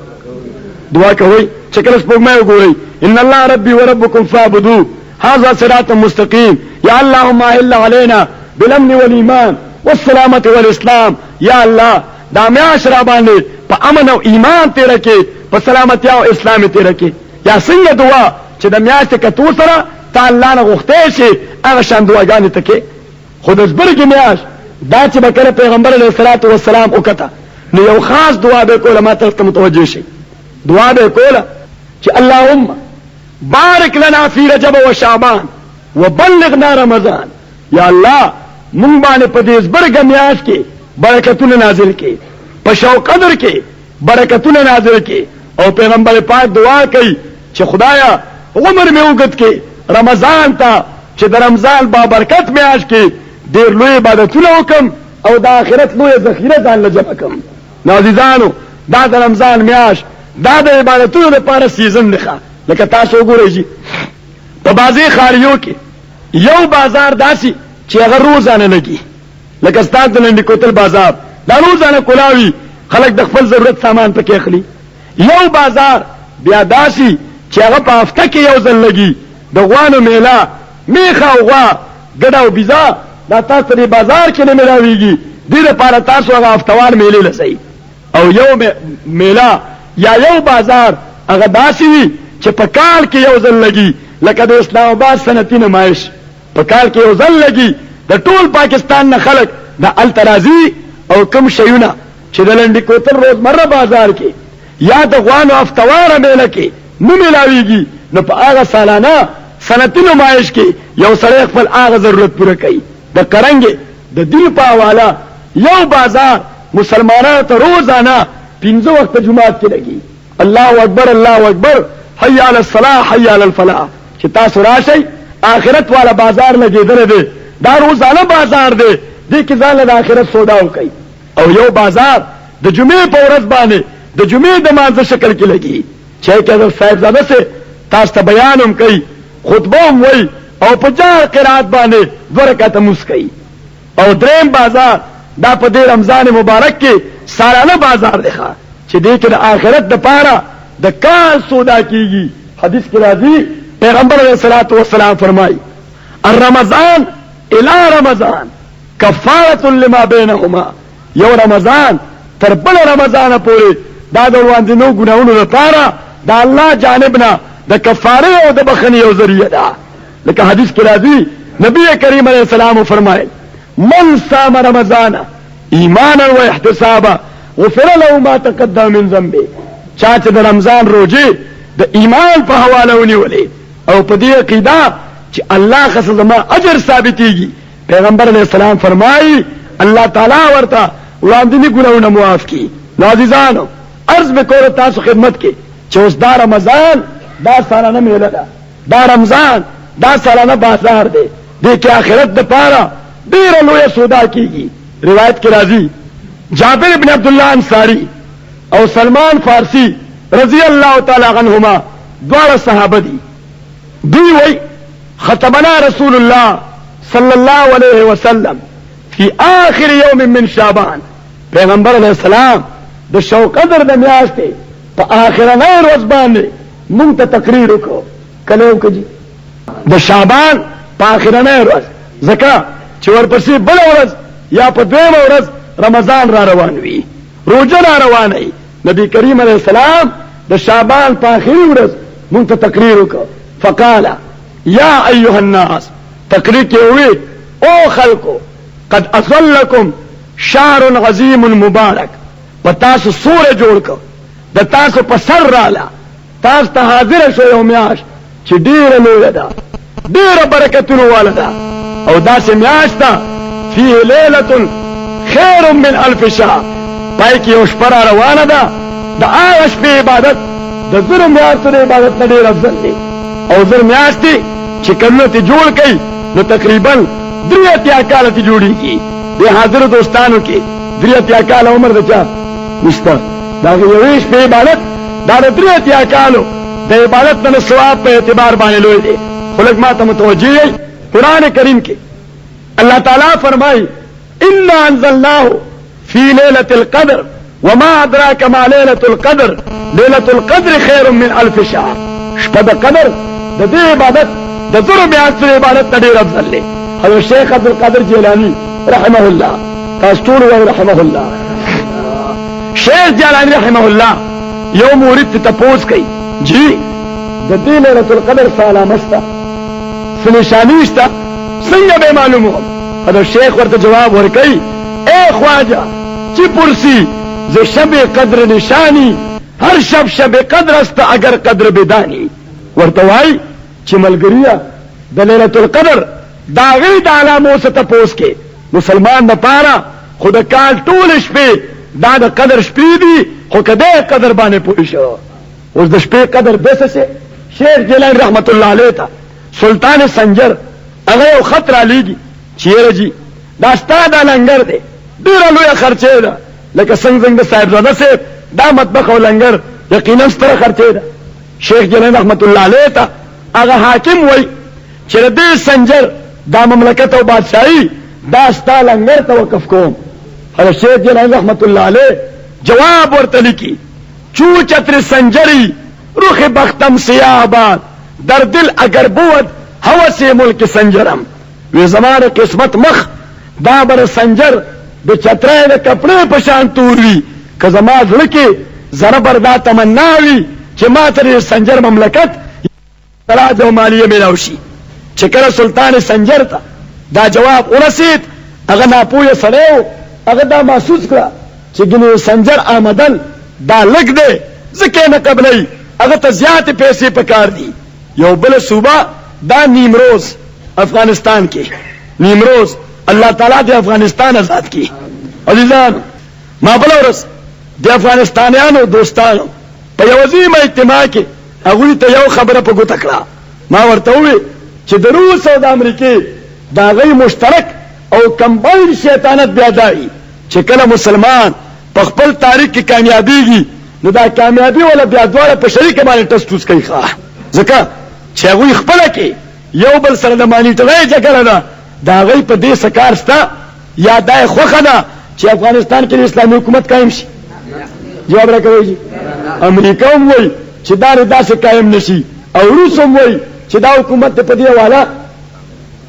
[SPEAKER 1] دعا کوئ چې کله سپوږمۍ وګورئ ان الله ربي وربكم فاعبدوه هذا صراط مستقيم یا اللهم اهل علينا بالامن والايمان والسلامه والاسلام. یا الله دا میاشت را باندې په امن او ایمان تیر کې، په سلامتی او اسلام تیر کې. یا څنګه دعا چې د میاشت کتو سره تا الله نه غوښتې شي هغه شان دعاګانې ته کې. خو د زبرګې میاشت دا چې به کله پیغمبر علیه الصلاۃ والسلام وکته نو یو خاص دعا به کوله، ما طرف ته متوجه شي. دعا به کوله چې اللهم بارک لنا فی رجب و شعبان وبلغنا رمضان. یا الله مونږ باندې په دې زبرګه میاشت کې برکتونه نازل کې، په شو قدر کې برکتونه نازل کې. او پیغمبر پاک دعا کوي چې خدایا عمر مې اوږد کې رمضان ته چې د رمضان بابرکت میاشت کې ډېر لوی عبادتونه وکم او د آخرت لوی ذخیره ځان له جمع کم. نو عزیزانو دا د رمضان میاشت دا د عبادتونو لپاره سیزن دی. لکه تاسو وګورئ په بعضې ښاریو کې یو بازار داسې چې هغه روزانه لګي، لکه ستاسو د لنډي کوتل بازار دا روزانه کلاوي، خلک د خپل ضرورت سامان پکې اخلي. یو بازار بیا داسې چې هغه په هفته کې یو ځل لګي، د غوانو میله میخه او غوا ګډه او بیزا دا تاسو دې بازار کې نه ملاویږي. دې لپاره تاسو هغه هفتوار میلې لسئ. او یو میله یا یو بازار هغه داسې وي چې په کال کې یو ځل لګي، لکه د اسلام آباد صنعتي نمایش په کال کې یو ځل لګي. د ټول پاکستان نه خلک د الترازی او کم شیونه چې د لنډي کوتل روزمره بازار کې یا د غوانو هفتواره میله کې نه ملاویږي، نو په هغه سالانه صنعتي نمایش کې یو سړی خپل هغه ضرورت پوره کوي. د کرنګې د دین په حواله یو بازار مسلمانانو ته روزانه 5 وخت جمعات کې لګي. الله اکبر الله اکبر حي علی الصلاح حي علی الفلاح. چې تاسو راشئ آخرت والا بازار لګېدلی دی، دا روزانه بازار دی، دې کې ځان له د آخرت سودا وکئ. او یو بازار د جمعې په ورځ باندې د جمعې د مانځه شکل کې لګي، چې کېدل صاحبزاده سے تاسو ته بیان هم کوي، خطبه هم وایي او په جار قرات باندې 2 رکعته مونځ کوي. او دریم بازار دا په دې رمضان مبارک کې سالانه بازار دی چې دې کې د آخرت د پاره د کال سودا کیږي. حدیث کې راځي پیغمبر علیه الصلاۃ والسلام فرمایي الرمضان الى رمضان کفاره لما بینهما. یو رمضان تر بل رمضان پورې دا د وړاندینو ګناهونو لپاره د الله جانب نه د کفاره او د بخښنې یو ذریعہ ده. لکه حدیث کې راځي نبی کریم علیه السلام فرمایي من صام رمضان ایمانا و احتسابا غفر له ما تقدم من ذنبه. چا چې د رمضان روزه د ایمان په حواله ونیولې او په دې عقیده چې الله خاص زما اجر ثابتېږي، پیغمبر علیه السلام فرمایي الله تعالی ورته وړاندینی ګناهونه معاف کړي. نو عزیزانو عرض وکړو تاسو خدمت کې چې اوس دا رمضان دا سالانه میله ده، دا رمضان دا سالانه بازار دی، دې کې آخرت د پاره ډېره لویه سودا کیږي. روایت کې راځي جابر ابن عبد الله انصاری او سلمان فارسی رضی الله تعالی عنهما دواړه صحابه دي. دوی وایي ختمنا رسول الله صلی الله علیه وسلم فی آخر یوم من شعبان. پیغمبر علیہ السلام د شو قدر د میاشتې په آخرنۍ ورځ باندې مونږ ته تقریر وکړو. کله وکړي د شعبان په آخرنۍ ورځ، ځکه چې ورپسې بله ورځ یا په دویمه ورځ رمضان را روان وي، روزه را روانه. نبی کریم علیه السلام د شعبان په آخري ورځ مونږ ته تقریر وکړو. فقال یا ایها الناس، تقریر کې وویل او خلکو قد اظلکم شهر عظیم مبارک، په تاسو سوره جوړ کړ، د تاسو په سر رااله، تاسو ته حاضر شو یو میاشت چې ډېره لویه ده، ډېره برکتونو واله ده. او داسې میاشت ده فيه لیلة خیر من 1000 شهر، پای کې یو شپه را روانه ده د هغه شپې عبادت د 1000 میاشتو د عبادت نه ډېر افضل دی. او 1000 میاشتې چې کلونه ته جوړ کړي نو تقریبا 83 کاله ته جوړیږي. د حاضر دوستانو کې 83 کاله عمر د چا نشته دا یویش په عبادت دا د 3 کالو د عبادت نه ثواب په اعتبار باندې لوی دی. خلک ما ته متوجه یې قران کریم کې الله تعالی فرمایي انا انزلناه في ليله القدر وما ادراك ما ليله القدر ليله القدر خير من 1000 شهر. شپه د قدر د دې عبادت د زرو میاشتو عبادت ته ډېر افضل دی. حضرت شیخ عبد القادر جیلانی رحمه الله تاسو ټول وایي رحمه الله. شیخ جیلانی رحمه الله یو مرید ته تپوس کوي جی د دې ليله القدر علامه شته څه نشانه شته څنګه به معلومه؟ حضرت شیخ ورته جواب ورکړي اے خواجه چې پرسی ز شب قدر نشانی هر شب قدر است اگر قدر بدانی. ورته وای چې ملګریا د ليله القدر دا غي د علامو څخه تپوس کې مسلمان د پاره خود کال ټول شپې دا د قدر شپې دي خو کده قدر باندې پوه شو. اوس د شپې قدر به څه شیخ جیلانی رحمت الله علیه ته سلطان سنجر هغه یو خط را لیږي چیرې جی دا ستا دا لنګر دی ډېره لویه خرچې ده لکه څنګه د صاحبزاده صاحب دا مطبخ او لنګر یقینا ستره خرچې ده. شیخ جیلانی رحمت الله علیه ته هغه حاکم وای چې د سنجر دا مملکت او بادشاہي دا ستا لنګر ته وقف کوم. حضرت شیخ جیلانی رحمت الله علیه جواب ورته لیکي چو چتر سنجری رخ بختم سیاه آباد در دل اگر بود هوس ملک سنجرم. وی زمان قسمت مخ دا بر سنجر د چترای د کپڑے پشان تور وی که زما زړه کې زره بر دا تمنا وی چې ما تر سنجر مملکت تراج او مالیه ملاوي شي. چې کله سلطان سنجر ته دا جواب ورسید هغه ناپوهه سړیو هغه دا محسوس کړه چې ګنې سنجر آمدل دا لګ دی ځکه نه قبلې هغه ته زیات پیسې پکار دي. یو بل صوبه دا نیمروز افغانستان کې نیمروز الله تعالی د افغانستان آزاد کی. عزیزانو ما بل ورس د افغانستانیانو دوستانو په یو عظیم اجتماع کې هغه ته یو خبره په ګوته کړه. ما ورته وی چې د روس او د امریکای دا غي مشترک او کمباین شیطانت بیا دای چې کله مسلمان په خپل تاریخ کې کامیابیږي نو دا کامیابی ولا بیا دواړه په شریک باندې ټسټوس کوي ښه ځکه چې هغه خپل کې یو بل سره د مانیټرۍ جګړه ده دا غي په دې سکار ستا یا دای خوخه ده چې افغانستان کې اسلامي حکومت قائم شي. جواب راکوي امریکا هم وایي چې دا داسې قائم نشي او روس هم وایي چې دا حکومت په دې والا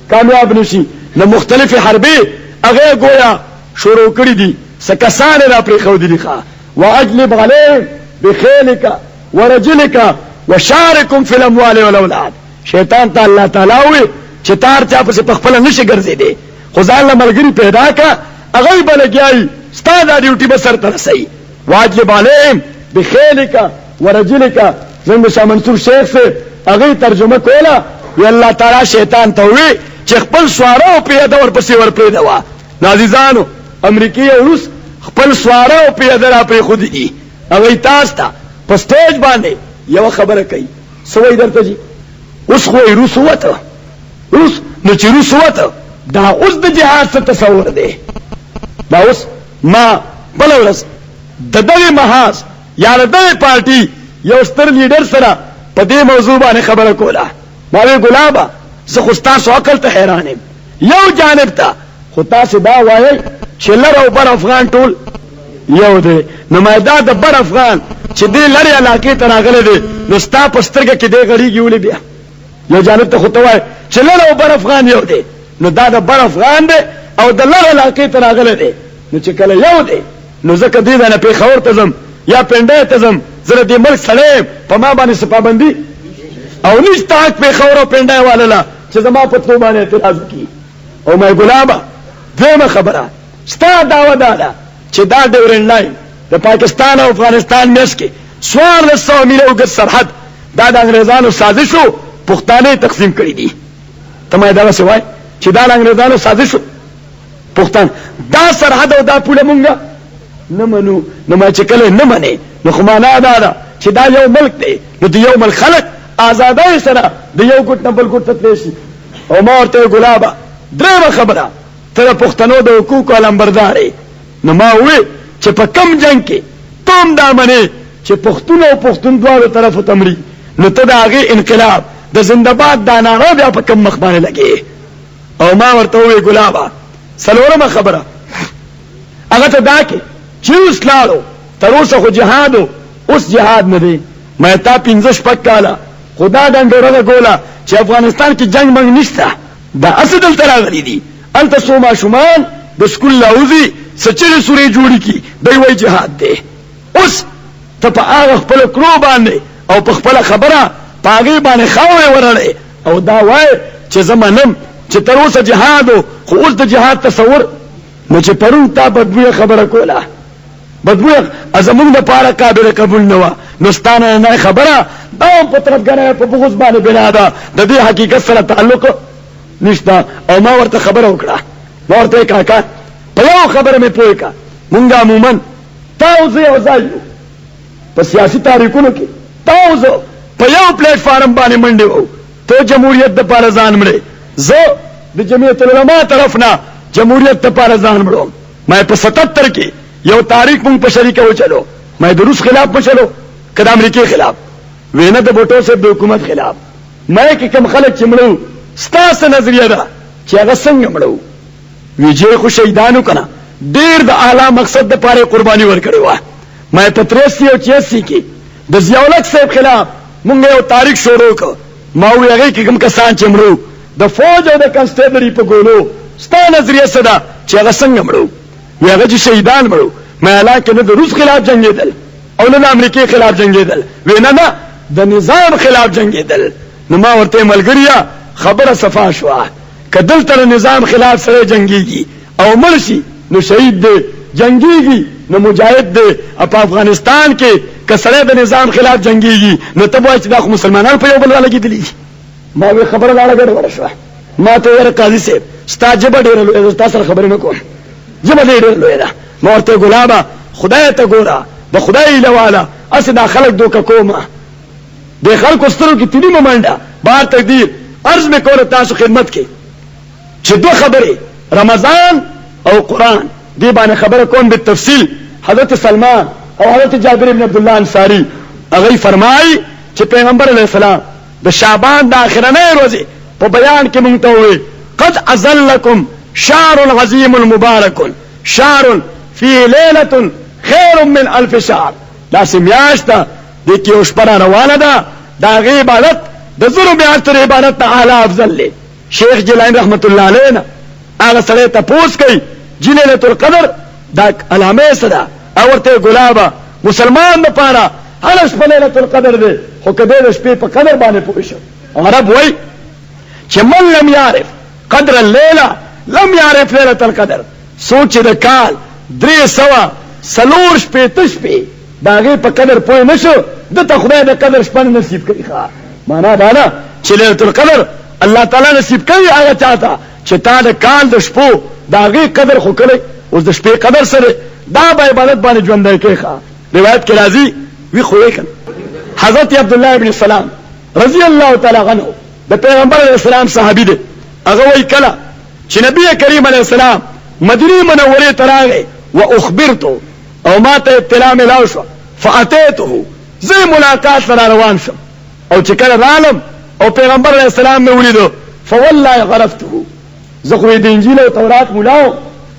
[SPEAKER 1] کامیاب نشي. نو مختلف حربي هغه گویا شروع کړی دي سکسان را پرې خو دي ښه واجلب عليهم بخيلك ورجلك وشاركهم في الاموال والاولاد. شیطان ته الله تعالی وي چې تار چا په خپل نشي ګرځي دي خو ځان له ملګری پیدا کا هغه بلګیای ستاد ډیوټي به سر تر سي. واجب عليهم بخيلك ورجلك زموږ شاه منصور شیخ سے هغه ترجمه کوله وی الله تعالی شیطان ته وي چې خپل سواره او پیاده ورپسې ورپرې دوا. نازیزانو امریکای او روس خپل سواره او پیاده را پرې خودي دي هغه تاسو ته په سټیج باندې یو خبره کوي سوي درته جی اوس خو روس وته روس نو چې روس وته دا اوس د جهاد څخه تصور دی. دا اوس ما بل ورځ د دغه محاذ یا د دغه پارټي یو ستر لیډر سره په دې موضوع باندې خبره کوله. ما وی ګلابا زه خو تاسو عقل ته حیران یم یو جانب ته خو تاسو دا وایي چې لر او بر افغان ټول یو دی نو مېدا د بر افغان چې دې لري علاقې ته راغلي دي نو ستا په سترګه کې دې غړيږي ولې بیا یو جانب ته خو ته وایي چې لر او بر افغان یو دی نو دا د بر افغان دی او د لر علاقې ته راغلي دي نو چې کله یو دی نو ځکه دې نه پیښور ته ځم یا پنډه ته ځم زه دې ملک سلام په ما باندې سپابندي او نشته حق پیښور او پنډه والا چې زما په تو باندې اعتراض کی. او مې ګلابا دغه خبره ستا داوا ده چې دا ډیورن لاین د پاکستان او افغانستان مېس کې 1400 میله اوږد سرحد دا د انګريزانو سازشو پښتانه تقسیم کړی دي. ته مې دا وسوای چې دا د انګريزانو سازشو پښتون دا سرحد او دا پوله مونږه نه منو نو ما چې کله نه منې نو خو معنا دا چې دا یو ملک دی نو د یو ملک خلک آزادۍ سره د یو ګټ نه بل ګټ ته تلشي. او ما ورته ګلابا درېمه خبره ته پښتنو د حقوق علمبرداري نو ما وې چې په کم جنگ کې تم دا منې چې پښتون او پښتون دواړو طرفو تمري نو ته د هغې انقلاب د زنده‌باد دا ناره بیا په کم مخ باندې لګې. او ما ورته وویل ګلابه څلورمه خبره هغه ته دا کې چې اوس لاړو تر اوسه خو جهاد اوس جهاد نه دی. ما تا 15 کاله خدا ډنډوره ګوله چې افغانستان کې جنگ منګ نشته دا اصل دلته راغلي دي. هلته څو ماشومان د سکول راوځي سچرې سورې جوړې کړي دی وایي جهاد دی. اوس ته په هغه خپلو کړو باندې او په خپله خبره په هغې باندې خاورې ورړې او دا وایې چې زه منم چې تر اوسه جهاد خو اوس د جهاد تصور نو چې پرون تا بدبویه خبره کوله بدبویه زمونږ دپاره قابل قبول نه وه نو ستا نه خبره دا هم په طرفګنۍ په بغض باندې بنا ده د دې حقیقت سره تعلق نشته. او ما ورته خبره وکړه ما ورته کاکا په یو خبره مې پوه کړه مونږ عموما تا او زه یو ځای یو په سیاسي تاریخونو کې تا او زه په یو پلیټ فارم باندې منډې وو. ته جمهوریت دپاره ځان مړې زه د جمعیت العلماء طرف نه جمهوریت دپاره ځان مړوم. ما په 77 کې یو تاریخ مونږ په شریکه وچلو ما د روس خلاف مچلو که د امریکې خلاف وینه د بوټو صاحب د حکومت خلاف ما کې کوم خلک چې مړو ستا څه نظریه ده چې هغه څنګه مړو وی چې خو شهیدانو که نه ډېر د اعلی مقصد دپاره قرباني ورکړې وه. ما په 83 او 86 کې د ضیاءالحق صاحب خلاف مونږ یو تاریخ شروع کړ. ما وی هغې کې کوم کسان چې مړو د فوج او د کنسټیبلري په ګولو ستا نظریه څه ده چې هغه څنګه مړو وی هغه چې شهیدان مړو. ما حالانکه نه د روس خلاف جنګېدل او نه د امریکې خلاف جنګېدل وی نه د نظام خلاف جنګېدل. نو ما ورته ملګریا خبره صفا شوه که دلته د نظام خلاف سره جنګېږي او مړ شي نو شهید دی جنګېږي نو مجاهد دی. په افغانستان کې که سړی د نظام خلاف جنګېږي نو ته وایي چې دا خو مسلمانان په یو بل رالګېدلي. ما وی خبره لاړه ګډوډه شوه. ما ته ویل قاضي صاحب ستا ژبه ډېره لویه ده ستا سره خبرې نه کوم ژبه دې ډېره لویه ده. ما ورته ګلابه خدای ته ګوره د خدای هیله واله هسې دا خلک دوکه کومه د خلکو سترګو کې تلي مه منډه. بار تقدیر عرض مې کوله تاسو خدمت کې چې دوه خبرې رمضان او قرآن دې باندې خبره کوم بالتفصیل. حضرت سلمان او حضرت جابر بن عبدالله انصاري هغوی فرمایي چې پیغمبر علیه السلام د شعبان د آخرنۍ ورځې په بیان کې مونږ ته وویل قد اذلکم شهر عظیم مبارک شهر فی لیلة خیر من 1000 شهر. داسې میاشت ده دې کې یو شپه را روانه ده د هغې عبادت د زرو میاشتو د عبادت نه اعلی افضل دی. شیخ جیلانی رحمت الله علیه نه هغه سړی تپوس کوي چې لیلة القدر دا علامه څه ده او ورته ګلابه مسلمان دپاره هره شپه لیلة القدر دی خو که دی د شپې په قدر باندې پوه شو. عرب وایي چې من لم یعرف قدر اللیله لم یعرف لیلة القدر. څوک چې د کال 300 شپېته شپې د هغې په قدر پوه نه شو دته خدای د قدر شپه نه نصیب کوي. معنا دا نه چې لیلة القدر الله تعالی نصیب کوي هغه چاته چې تا د کال د شپو د هغې قدر خو کړی اوس د شپې قدر سره دا به عبادت باندې ژوندی کوي. روایت کې راځي وی خو یې حضرت عبدالله ابن سلام رضی الله تعالی عنه د پیغمبر علیه السلام صحابي دی. هغه وایي کله چې نبی کریم علیه السلام مدینې منورې ته راغی و اخبرتو او ما ته اطلاع ملاو شوه فاتیته زه ملاقات سره روان شم او چې کله رالم او پیغمبر علیه السلام مې ولیدو فوالله غرفته زه خو د انجیل او تورات ملاو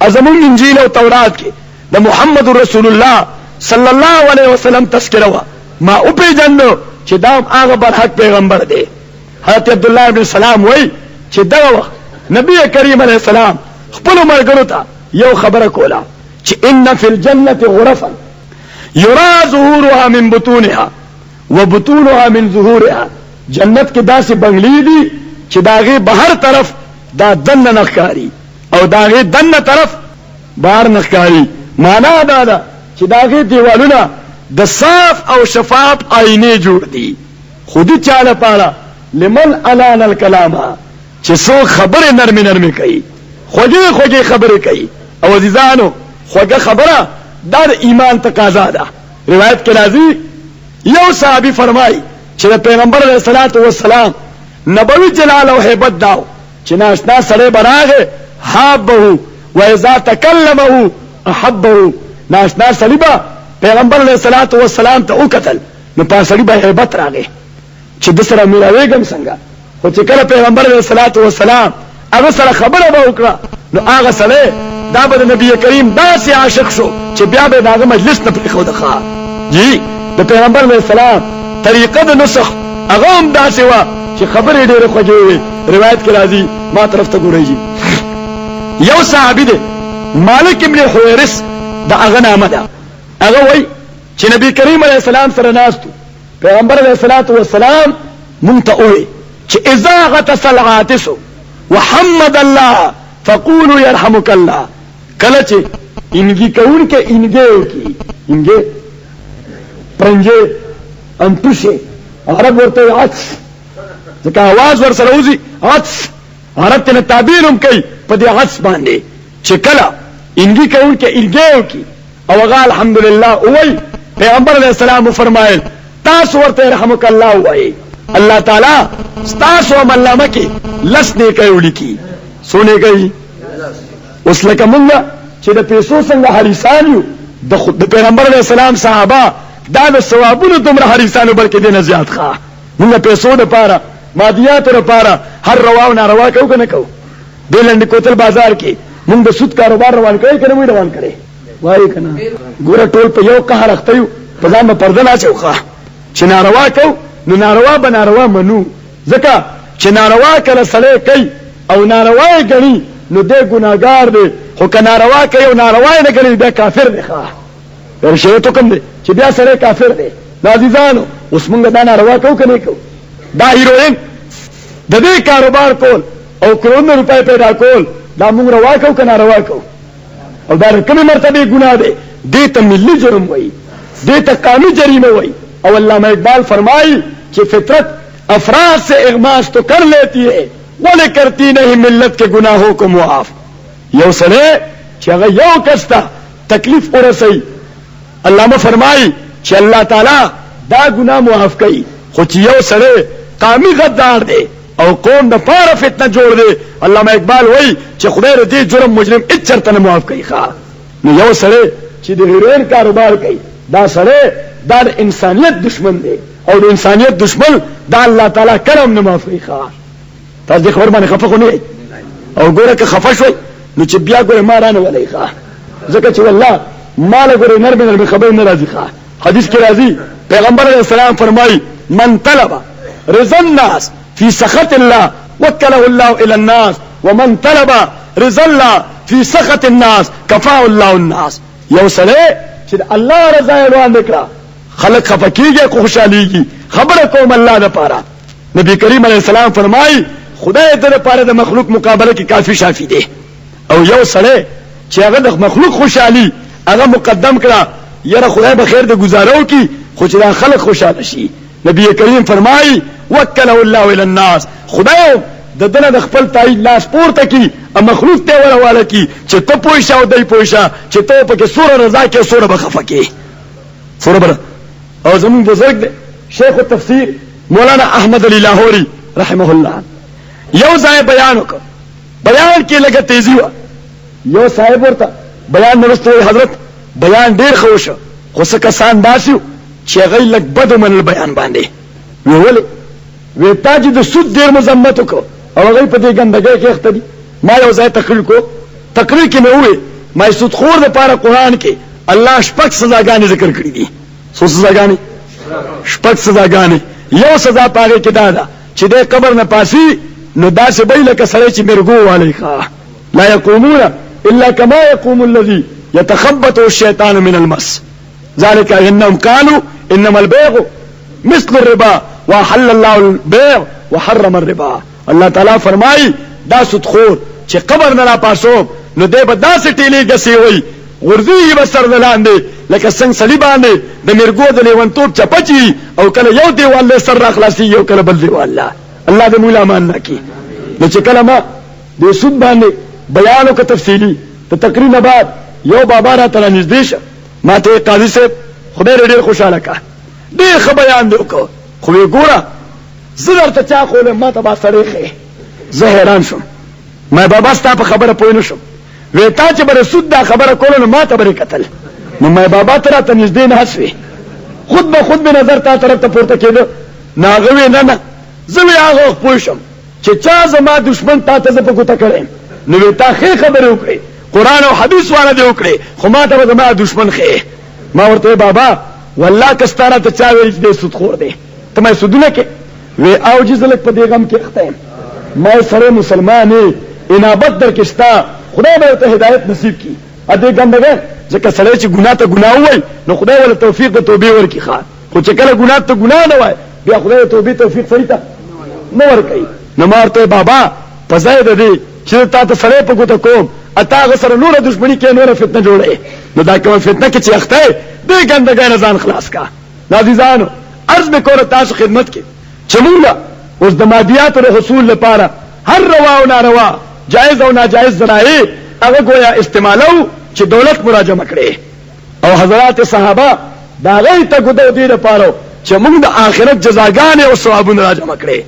[SPEAKER 1] زمونږ انجیل او تورات کې د محمد رسول الله صلی الله علیه وسلم تذکره وه ما وپېژندو چې دا هم هغه برحق پیغمبر دی. حضرت عبدالله ابن سلام وایي چې دغه وخت نبی کریم علیه السلام خپلو ملګرو ته یو خبره کوله چې ان فی الجنة غرفا یرا ظهورها من بطونها و بطونها من ظهورها. جنت کې داسې بنگلې دي چې د هغې بهر طرف دا دننه نه ښکاري او د هغې دننه طرف بهر نه ښکاري. معنا دا ده چې د هغې دیوالونه د صاف او شفاف آینې جوړ دي. خو دې چا لپاره لمن الان الکلامه چې څوک خبرې نرمې نرمې کوي خوږې خوږې خبرې کوي. او عزیزانو خوږه خبره دا د ایمان تقاضا ده. روایت کې راځي یو صحابي فرمایي چې د پیغمبر علیه الصلاة والسلام نبوي جلال او هیبت داو چې ناشنا سړی به راغی حابه و اذا تکلمه احبه. ناشنا سړي به پیغمبر علیہ الصلوۃ والسلام ته وکتل نو پاسړي به hebat راغی چې د سره میراویګم څنګه خو چې کله پیغمبر علیہ الصلوۃ والسلام هغه سره خبره به وکړه نو هغه سره دا به نبی کریم داسې عاشق شو چې بیا به داغه مجلس نه پرې خو دخا جی د پیغمبر علیہ السلام طریقه د نسخ هغه هم داسې و چې خبرې ډېرې خوږې وي روایت کې راځي ما طرف ته ګورئ یو صحابي دی مالک ابن حویرث دا هغه نامه ده هغه وایي چې نبی کریم علیہ السلام سره ناستو پیغمبر علیہ الصلوۃ والسلام مونږ ته وایي چې اذا غطس العاطس وحمد الله فقولوا يرحمك الله کله چې انګي کون کې انګي پرنجه انتوشه عرب ورته عطس ځکه आवाज ور سره وځي عطس عرب ته تعبیر هم کوي په دې عطس باندې چې کله انګي کون کې انګي او هغه الحمدلله وای پیغمبر علیہ السلام فرمایل تاسو ورته رحمک الله وای الله تعالی تاسو علامه کې لس نه کوي کی سونه کوي اوس لکه مونږ چې د پیسو څنګه حریصان یو د پیغمبر علیہ السلام صحابه دا د ثوابونو دومره حریصانو بلکې دینه زیات ښه مونږ پیسو د پاره مادیات لپاره هر روا او ناروا کوو کنه کوو بلند کوتل بازار کې مونږ د سود کاروبار روان کوي کنه وې روان کړي وای کنه ګوره ټول په یو قهر اخته په ځان پرده نه چوخه چې ناروا کوو نو ناروا به ناروا منو ځکه چې ناروا کله سړی کوي او ناروا یې ګڼي نو دې ګناګار دی خو که ناروا کوي او ناروا یې نه ګڼي بیا کافر دی ښه شریعت حکم دی چې بیا سړی کافر دی عزیزانو اوس مونږ دا ناروا کوو که نه کوو دا هیروین د دې کاروبار کول او کرونه روپۍ پیدا کول دا مونږ روا کوو که ناروا کوو او دا کومې مرتبه ګناه دی دې ته ملي جرم وایي دې ته قانوني جریمه وایي او علامہ اقبال فرمائی کہ فطرت افراد سے اغماس تو کر لیتی ہے ولی کرتی نہیں ملت کے گناہوں کو معاف یو سرے چې هغه یو کستا تکلیف ورسي علامہ فرمائی چې الله تعالی دا گناہ معاف کوي خو چې یو سره قومي غدار دی او قوم د پاره فتنه جوړ دی علامہ اقبال وایي چې خدای دې جرم مجرم هیڅ چرته نه معاف کوي ښا نو یو سره چې د هیروین کاروبار کوي دا سره دا د انسانیت دشمن دی او د انسانیت دشمن دا الله تعالی کرم نه معاف کوي ښا تاسو خبر باندې خفه خو نه او ګوره که خفه شوي نو چې بیا ګوره ما رانه ولای ښا ځکه چې والله مال ګوره نرمه خبر نه راځي ښا حدیث کې راځي پیغمبر علیہ السلام فرمایي من طلب رضا الناس في سخط الله وكله الله الى الناس ومن طلب رضا الله في سخط الناس كفاه الله الناس یو سره چې الله رضا یې روان نکړه خلق خفقیږي کو خوشاليږي خبره کوم الله لپاره نبی کریم علیہ السلام فرمایي خدای دې لپاره د مخلوق مقابله کې کافی شافي دی او یو سره چې هغه د مخلوق خوشالي هغه مقدم کړه یره خدای به خیر دې گزارو کی خو چې دا خلق خوشاله شي نبی کریم فرمایي وکله الله الى الناس خدای د دنه د خپل تایید لاس پورته کی او مخلوق ته ورواله کی چې ته پوښا او دای پوښا چې ته په کې سوره رضا کې سوره بخفه کې سوره بر او زمون بزرگ شیخ التفسیر مولانا احمد علی لاہوری رحمه الله یو ځای بیان وکړ بیان کې لګه تیزی و یو صاحب ورته بیان نرسته حضرت بیان ډیر خوښ خو څه کسان داسیو چې غي لګ بدو من بیان باندې ویول وی تاج د سود ډیر مذمت وکړ او غي په دې ګندګۍ کې اختدي ما یو ځای تقریر کو تقریر کې مې وې ما سود خور د پاره قران کې الله شپږ سزاګانې ذکر کړې دي څو سزاګانې شپږ سزاګانې یو سزا پاره کې دا ده چې د قبر نه پاسي نو داسې به لکه سړی چې مرګو والی ښا لا يقومون الا كما يقوم الذي يتخبط الشيطان من المس ذلك انهم قالوا انما البيع مثل الربا وحل الله البيع وحرم الربا الله تعالی فرمایي دا سودخور چې قبر نه را پاسو نو دې به داسې ټیلې غسي وي ورځي به سر دلاندې لکه څنګه سړي باندې د مرګو د لیونتوب چپچي او کله یو دیوال له سر راخلاصي یو کله بل دیوال الله دې مولا مان نکي نو چې کله ما د سود باندې بیان وکړ تفصیلی ته تقریر نه بعد یو بابا را تر نږدې شه ما ته قاضي صاحب خدای ډېر خوشاله کا ډېر ښه بیان وکړ خو یې ګوره زه درته چا خولم ما ته با سړی ښې زه حیران شوم ما بابا ستا په خبره پوه نه شم وی تا چې به د سود دا خبره کوله نو ما ته به یې کتل نو مې بابا ترا ته نږدې نه شوې خود به خود به نظر تا طرف ته پورته کېده ناغوي نه زه وی هغه پوه شم چې چا زما دشمن تا ته زه په ګوته کړم نو وی تا ښې خبرې وکړې قرآن او حدیث والا دې وکړې خو ما ته به زما دشمن ښې ما ورته بابا والله که ستا راته چا ویل چې دی سودخور دی ته مې سودونه کې وی او چې زه لږ په دې غم کې اخته یم ما سره مسلمان یې انابت در کې شته خدای به ورته هدایت نصیب کړي ا دې ګندګۍ ځکه سړی چې ګناه ته ګناه ووایي نو خدای ول توفیق د توبې ورکړي ښه خو چې کله ګناه ته ګناه نه وایي بیا خدای د توبې توفیق سړي ته نه ورکوي نو ما ورته بابا په ځای د دې چې تا ته سړی په ګوته کوم اته هغه سره نوره دښمني کې نوره فتنه جوړوي نو دا کومه فتنه کې چې اخته یې دې ګندګۍ نه ځان خلاص کا عزیزانو عرض مې کوله تاسو خدمت کې چې مونږ اوس د مادیاتو د حصول لپاره هر روا او ناروا جائز او ناجائز ذرایع هغه گویا استعمالو چې دولت مراجمه کړي او حضرات صحابه دا غي ته ګدو دې لپاره چې موږ د آخرت جزاګانې او ثوابونه راجمه کړي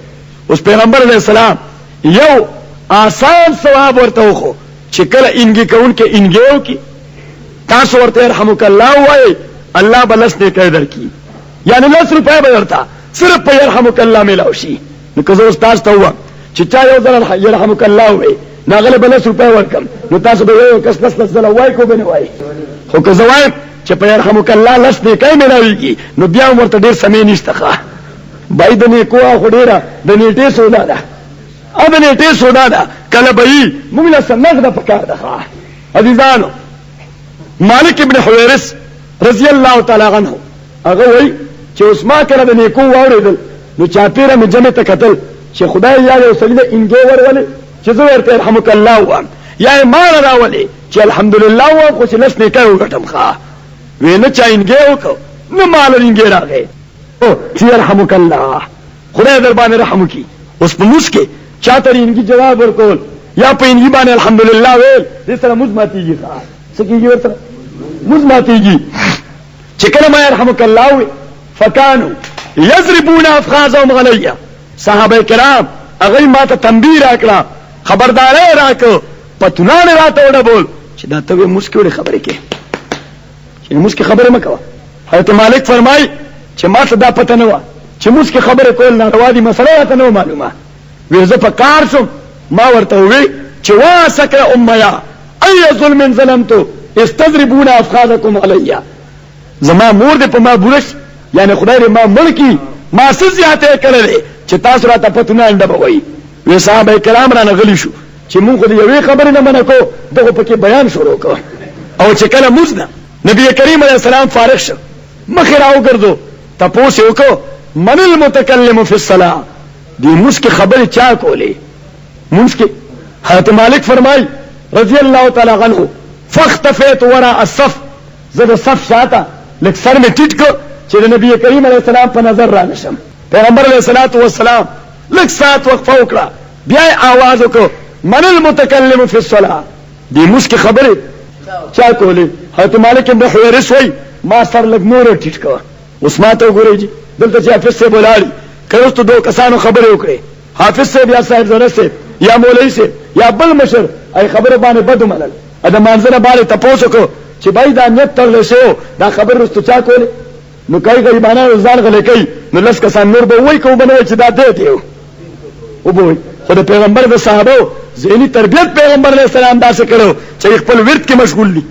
[SPEAKER 1] اوس پیغمبر علیه السلام یو آسان ثواب ورته وخو چې کله انګي کون کې انګیو کې تاسو ورته رحمک الله وای الله بلس دې کوي درکې یعنی 10 روپے به ورته صرف په يرحمک الله ملاو شي نو که زه استاد ته وایم چې چا یو ځل يرحمک الله وای ناغله بل 10 روپے ورکم نو تاسو به یو کس لس ځل وای کو بنه وای خو که زه وایم چې په يرحمک الله لس دې کوي ملاويږي نو بیا ورته ډیر سمې نشته ښه بای د نه کوه خو ډیره د نیټه سودا ده ا د نیټه سودا ده کله به موږ له سنغ د پکار ده ښه عزیزانو مالک ابن حویرث رضی الله تعالی عنہ هغه وای چې عثمان کړه د نیکو واوریدل نو چاپیره مې جمع ته قتل چې خدای یا یو سړي د انګي ورولې چې زه ورته رحمک الله وام یا ایمان راولې چې الحمدلله و خو چې لس نه کوي وګټم ښا وینه چا انګي وکړو نو مال انګي راغی او چې رحمک الله خدای در باندې رحم وکي اوس په مسکه چاته انګي جواب ورکول یا په انګي باندې الحمدلله ویل دې سره مزماتيږي ښا سکیږي ورته مزماتيږي چې کله ما رحمک الله وي فكانوا يضربون افخاذهم عليا صحابه کرام هغه ما ته تنبيه راکړه خبرداري راکړه پتونانه راته وډه بول چې دا ته مشکل خبره کې چې مشکل خبره مکوه حضرت مالک فرمای چې ما ته دا پته نه و چې مشکل خبره کول ناروا دي مسله ته نه معلومه وې زه په کار شم ما ورته وې چې واسکه امیا اي ظلم ظلمتو استضربون افخاذكم عليا زما مور دې په ما بورش یعنی خدای دې ما ملکی ما سزیاته کړلې چې تاسو راته پتونه انډبوي وې صحابه کرام را نغلی شو چې مونږ دې یوې خبرې نه منکو دغه پکې بیان شروع کړ او چې کله مزنه نبی کریم علیه السلام فارغ شو مخ راو ګرځو تاسو وکړو من المتکلم فی الصلاه دې مسکه خبرې چا کولې مسکه حضرت مالک فرمای رضی الله تعالی عنہ فاختفیت وراء الصف زه صف شاته لکه سر می ټیټ کو چې د نبی کریم علیه السلام په نظر را نشم پیغمبر علیه الصلاۃ والسلام لکه سات وقفه وکړه بیا आवाज وکړ من المتکلم فی الصلاه دې مسکه خبره چا کولې حضرت مالک ابن حویرث وای ما سر لګ نور ټیټ کو اوس ما ته وګورئ دلته چې حافظ سے بولای کړو ته دوه کسانو خبره وکړي حافظ سے بیا صاحب زره سے یا مولوی سے یا بل مشر ای خبره باندې بد ملل اده منظره باندې تاسو کو چې بای دا نیت ترل شو دا خبر رستو چا کوله نو کوي غریبانه ځان غلې کوي نو لس کسان نور به وای کو بنوي چې دا دې دیو او به خدای پیغمبر د صحابه ذهني تربيت پیغمبر علیہ السلام دا څه کړو چې خپل ورد کې مشغول دي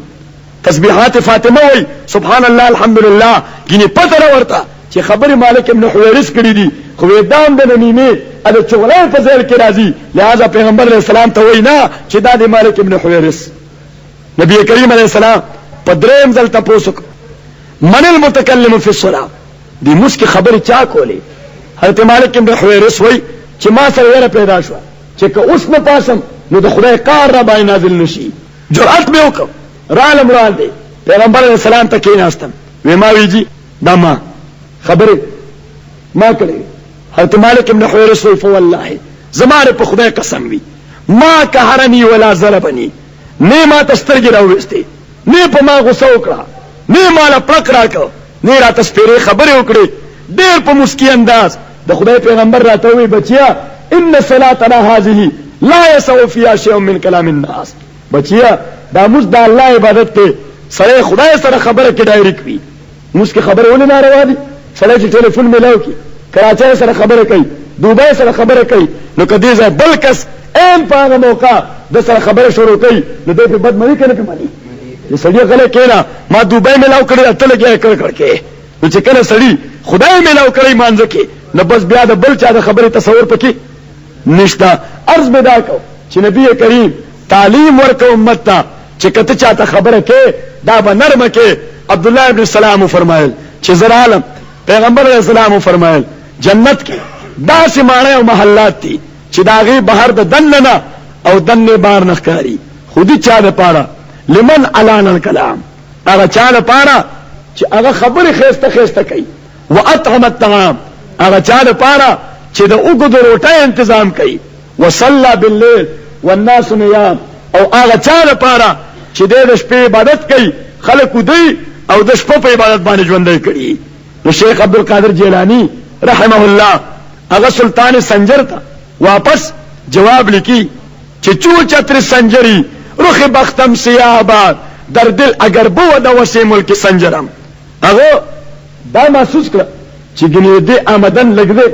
[SPEAKER 1] تسبیحات فاطمه وای سبحان الله الحمدلله ګینه پته ورته چې خبر مالک ابن حویرث کړی دي خو دام د نیمه اده چغلای په ځل کې راځي لہذا پیغمبر علیہ السلام ته وای نه چې دا د مالک ابن حویرث نبی کریم علیہ السلام پدریم ځل تاسو من المتکلم فی الصلاه دې مسکی خبرې چا کولې حضرت مالک ابن حویرث وای چې ما سره یې پیدا شو چې که اوس نه پاسم نو د خدای قهر را باندې نازل نشي جرأت به وکم را لمرال دی پیغمبر علیہ السلام ته کېناستم وې ما ویجی دا ما خبره ما کړې حضرت مالک ابن حویرث وای فوالله زماره په خدای قسم وی ما قهرنی ولا ضربنی نه ما تسترګ راوستي نه په ما غوسه وکړه نه مال پړک راکړه نه را تسپیره خبره وکړي ډېر په مسکی انداز د خدای پیغمبر راته وی بچیا ان صلاتنا هذه لا يسو فيها شيء من كلام الناس بچیا دا موږ د الله عبادت ته سړی خدای سره خبره کې ډایرکټ وي. موږ کې خبره ولې ناروا دي؟ سړی چې ټلیفون میلاو کی کراچۍ سره خبره کوي، دوبۍ سره خبره کوي، نو کدی ځای بل کس ایم په هغه موقع د سره خبره شروع کوي نو دوی په بد مني کنه په مني. د سړي غلې کېنا ما دوبۍ میلاو کړی ته لګي کړ کې، نو چې کله سړي خدای میلاو کړی مانځ کې نو بس بیا د بل چا د خبرې تصور پکې نشتا. عرض به دا کو چې نبی کریم تعلیم ورکو امت ته چې کته چاته خبره کې دا به نرمه کې. عبد الله ابن سلام فرمایل چې زر عالم پیغمبر علیہ السلام فرمایل جنت کې داسې ماڼۍ او محلات دي چې داغي بهر د دن نه او دن بار نه ښکاري. خودي چا د پاره لمن علان الكلام، هغه چا د پاره چې هغه خبره خيسته خيسته کوي. واطعم الطعام، هغه چا د پاره چې د اوګد روټه تنظیم کوي. وصلى بالليل والناس نيام، او هغه چا د پاره چې د شپې عبادت کوي خلک ودی او د شپې په عبادت باندې ژوندۍ کړي. نو شیخ عبد القادر جیلانی رحمه الله هغه سلطان سنجر ته واپس جواب لیکي چې چو چتر سنجری رخ بختم سیابات در دل اگر بو د وسی ملک سنجرم. هغه دا محسوس کړ چې ګنې دې آمدن لګده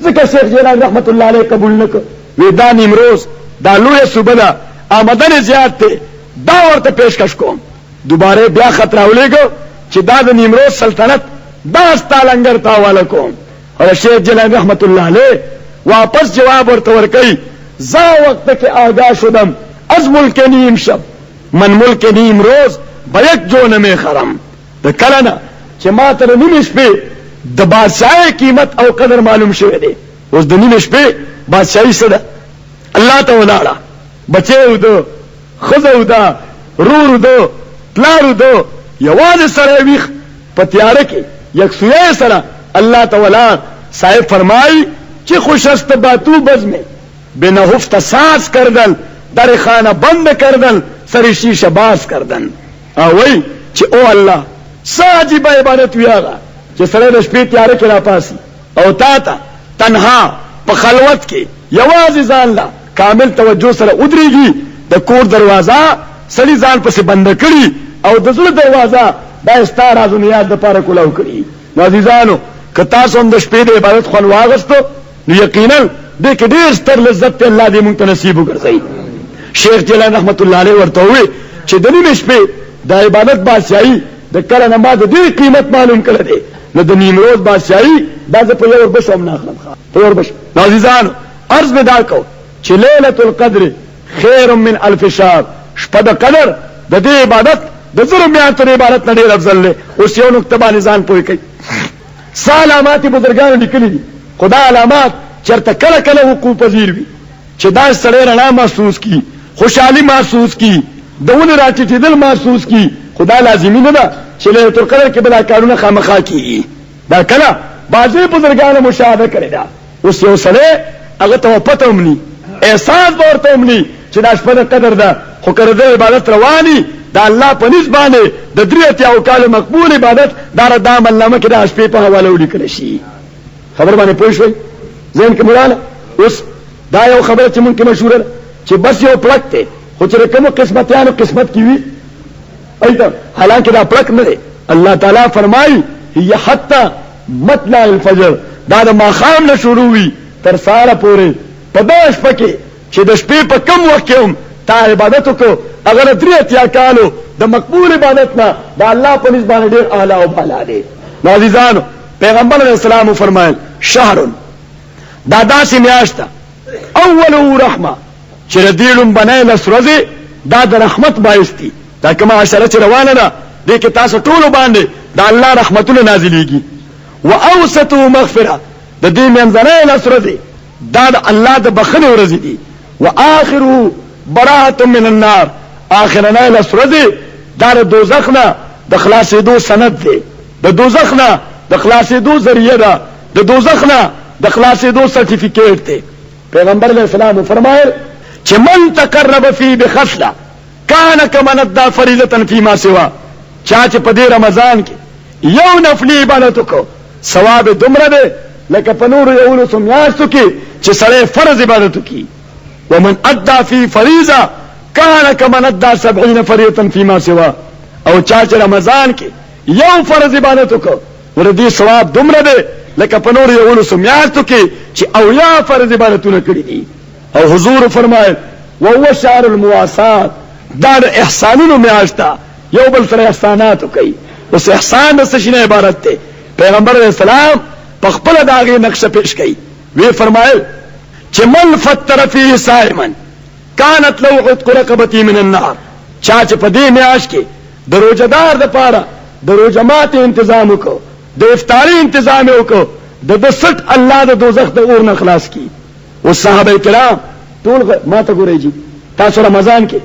[SPEAKER 1] ځکه شیخ جیلانی رحمت الله علیه قبول نکړ. وی دا نیمروز دا لوی صوبه ده آمدن زیات ته دا ورته پیشکش کوم. دوباره بیا خطر اولېګو چې دا د نیمروز سلطنت دا ستالنګر تاواله کوم. او شیخ جیلانی رحمت الله علیه واپس جواب ورته ورکړي زا وقت کې آگاه شدم از ملک نیم شب من ملک نیم روز بیک جو نمی خرم. د کلنه چې ما تر نیم شپې د بادشاہي قیمت او قدر معلوم شوی دی. اوس د نیم شپې بادشاہي څه ده؟ الله ته ولاړه بچو دو خزو دا رور دو پلارو دو یوازې سره ویخ په تیاره کې یکسویه سره الله تعالی صاحب فرمای چې خوش است باتو بزمه به نهفت ساز کردن در خانه بند کردن سر شیشه باز کردن. او وای چې او الله ساجب عبادت ویاغه چې سره د شپې تیاره کې را پاسي او تا ته تنها په خلوت کې یوازې ځان لا کامل توجه سره ودرېږي. د کور دروازه سړي ځان پسې بند کړي او د زړه دروازه دا ستاره از نیاز د پاره کولاو کړي. نو عزیزانو که تاسو هم د شپې د عبادت خوند واغستو نو یقینا دې کې ډېر ستر لذت الله دې مونږ ته نصیب وګرځي. شیخ جیلانی رحمت الله علیه ورته وی چې د نیم شپې د عبادت بادشاہي د کله نه ما د دې قیمت معلوم کړی دی نو د نیمروز بادشاہي دا زه په یو بشم نه اخلم. په یو بش. نو عزیزانو عرض به دا کو چې ليله القدر خیر من الف شهر، شپه د قدر د دې عبادت د زرو میاشتو عبادت نه ډېر افضل دی. اوس یو نقطه باندې ځان پوه کړئ. علامات بزرګانو لیکلي دي خدا علامات چرته کله کله وقوع پذیر وي چې دا سړی رڼا محسوس کی، خوشحالي محسوس کی، دونه راټیټېدل محسوس کی. خدا لازمي نه ده چې لیلة القدر کې بلا کارونه خامخا کیږي. دا کله بعضې بزرګانو مشاهده کړې ده. اوس یو سړی هغه ته پته ومني احساس به ورته ومني چې دا شپه د قدر ده خو که د عبادت رواني دا الله په نس باندې د 83 کال مقبول عبادت دا د عملنامه کې د شپې په حواله ولیکل شي. خبر باندې پوه شوئ؟ ذهن کې مراله. اوس دا یو خبره چې مونږ کې مشهوره ده چې بس یو پلک دی خو چې کومو قسمتیانو قسمت کې وي ایته حالانکه دا پلک نه دی. الله تعالی فرمایي هي حتی مطلع الفجر دا د ماښام نه شروع وي تر سهاره پورې په دغه شپه کې چې د شپې په کم وخت کې هم تا عبادت وکړو هغه د 83 کالو د مقبول عبادت نه د الله په نسبت باندې ډېر اعلی او بالا دی. نو عزیزانو پیغمبر علیه السلام فرمایل شهر دا داسې میاشت ده اوله رحمه چې د دې لومبنۍ لس ورځې دا د رحمت باعث دي. دا کومه عشره چې روانه ده دې کې تاسو ټولو باندې د الله رحمتونه نازلېږي. واوسطه مغفره د دې منځنۍ لس ورځې دا د الله د بخښنې ورځې دي. واخره براءة من النار اخرنۍ لس ورځې دا د دوزخ نه د خلاصېدو سند دی، د دوزخ نه د خلاصېدو ذریعه ده، د دوزخ نه د خلاصېدو سرټیفیکیټ دی. پیغمبر علیہ السلام فرمایل چې من تقرب فی بخصله کان کمن ادى فریضه فيما سوا. چا چې په دې رمضان کې یو نفلی عبادت وکړو ثواب دومره دی لکه په نورو یولسو میاشتو کې چې سړی فرض عبادت وکړي. ومن ادى فی فریضه کان کمن ادى 70 فریضه فيما سوا. او چا چې رمضان کې یو فرض عبادت وکړ ور دې ثواب دومره دی لکه په نور یو لسو میاشتو کې چې اویا فرض عبادتونه کړی دي. او حضور فرمایل وهو شهر المواسات، دا د احسانونو میاشت یو بل سره احسانات کوي. اوس احسان د څه شي نه عبارت دی؟ پیغمبر علیہ السلام په خپل داغه نقشه پیش کړي. وی فرمایل چې من فطر فيه صائما كانت له عتق رقبته من النار، چا چې په دې میاشت کې د روزدار د پاره د روزمات تنظیم وکړو، د افطاری تنظیم وکړو، د 60 الله د دوزخ د اور نه خلاص کی. او صحابه کرام ټول ما ته ګورئ جی، تاسو رمضان کې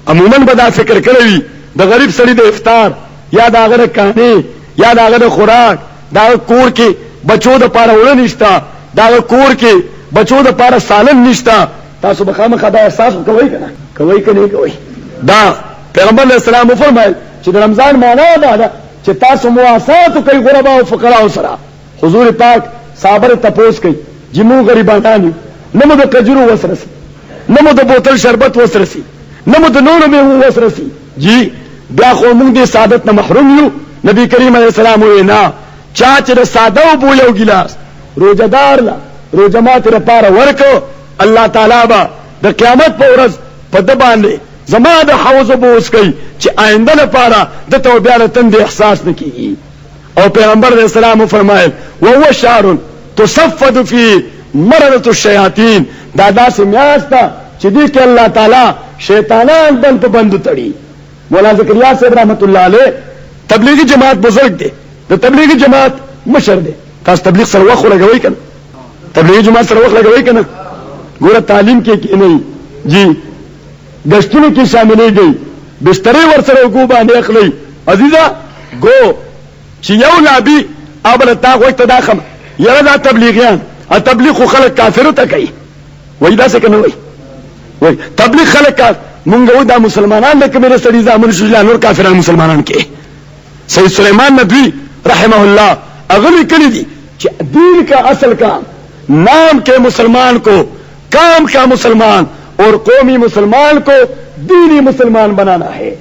[SPEAKER 1] عموما به دا فکر کړی د غریب سړي د افطار یا د هغه کہانی یا د هغه خوراک، دا کور کې بچو د پاره وړ نشتا، دا کور کې بچو د پاره سالن نشتا. تاسو به خامخا دا احساس کوئ کنه؟ کوئ کنه کوئ؟ دا پیغمبر علیہ السلام فرمایل چې د رمضان معنا دا ده چې تاسو مواسات کوي غربا او فقرا سره. حضور پاک صابر تپوس کوي جمو غریبانو نه مو د کجرو وسرسي، نه مو د بوتل شربت وسرسي، نه مو د نورو میوه وسرسي. جی بیا خو موږ دې سعادت نه محروم یو. نبی کریم علیہ السلام وینا چا چې د ساده او یو ګلاس روزدار لا روزمات لپاره ورکو، الله تعالی با د قیامت په ورځ په د باندې زما د حوض بوس کوي چې آینده لپاره د توبې له تند احساس نکېږي. او پیغمبر علیہ السلام فرمایل وهو شهر تصفد فيه مرض الشیاطین، دا داسې میاشت ده چې دې کې الله تعالی شیطانان بند په بندو تړي. مولانا زکریا صاحب رحمت الله علیه تبلیغی جماعت بزرگ دی، د تبلیغی جماعت مشر دی. تاسو تبلیغ سره وخت لګوي کنه؟ تبلیغی جماعت سره وخت لګوي کنه؟ ګوره تعلیم کې نه جی گشتونو کې شاملېږي، بسترې ورسره وګو باندې اخلي. عزیزا ګو چې یو لابي ابل تا وخت داخم یره دا تبلیغیان ا تبلیغ خو خلک کافرو ته کوي. وای دا څه کنه وای تبلیغ خلک مونږ و دا مسلمانان لکه مې سړي ځامن شو نور کافرانو مسلمانان کې. سید سلیمان ندوی رحمه الله اغلی کلی دی چې دین کا اصل کا نام کے مسلمان کو کام کا مسلمان اور قومی مسلمان کو دینی مسلمان بنانا ہے.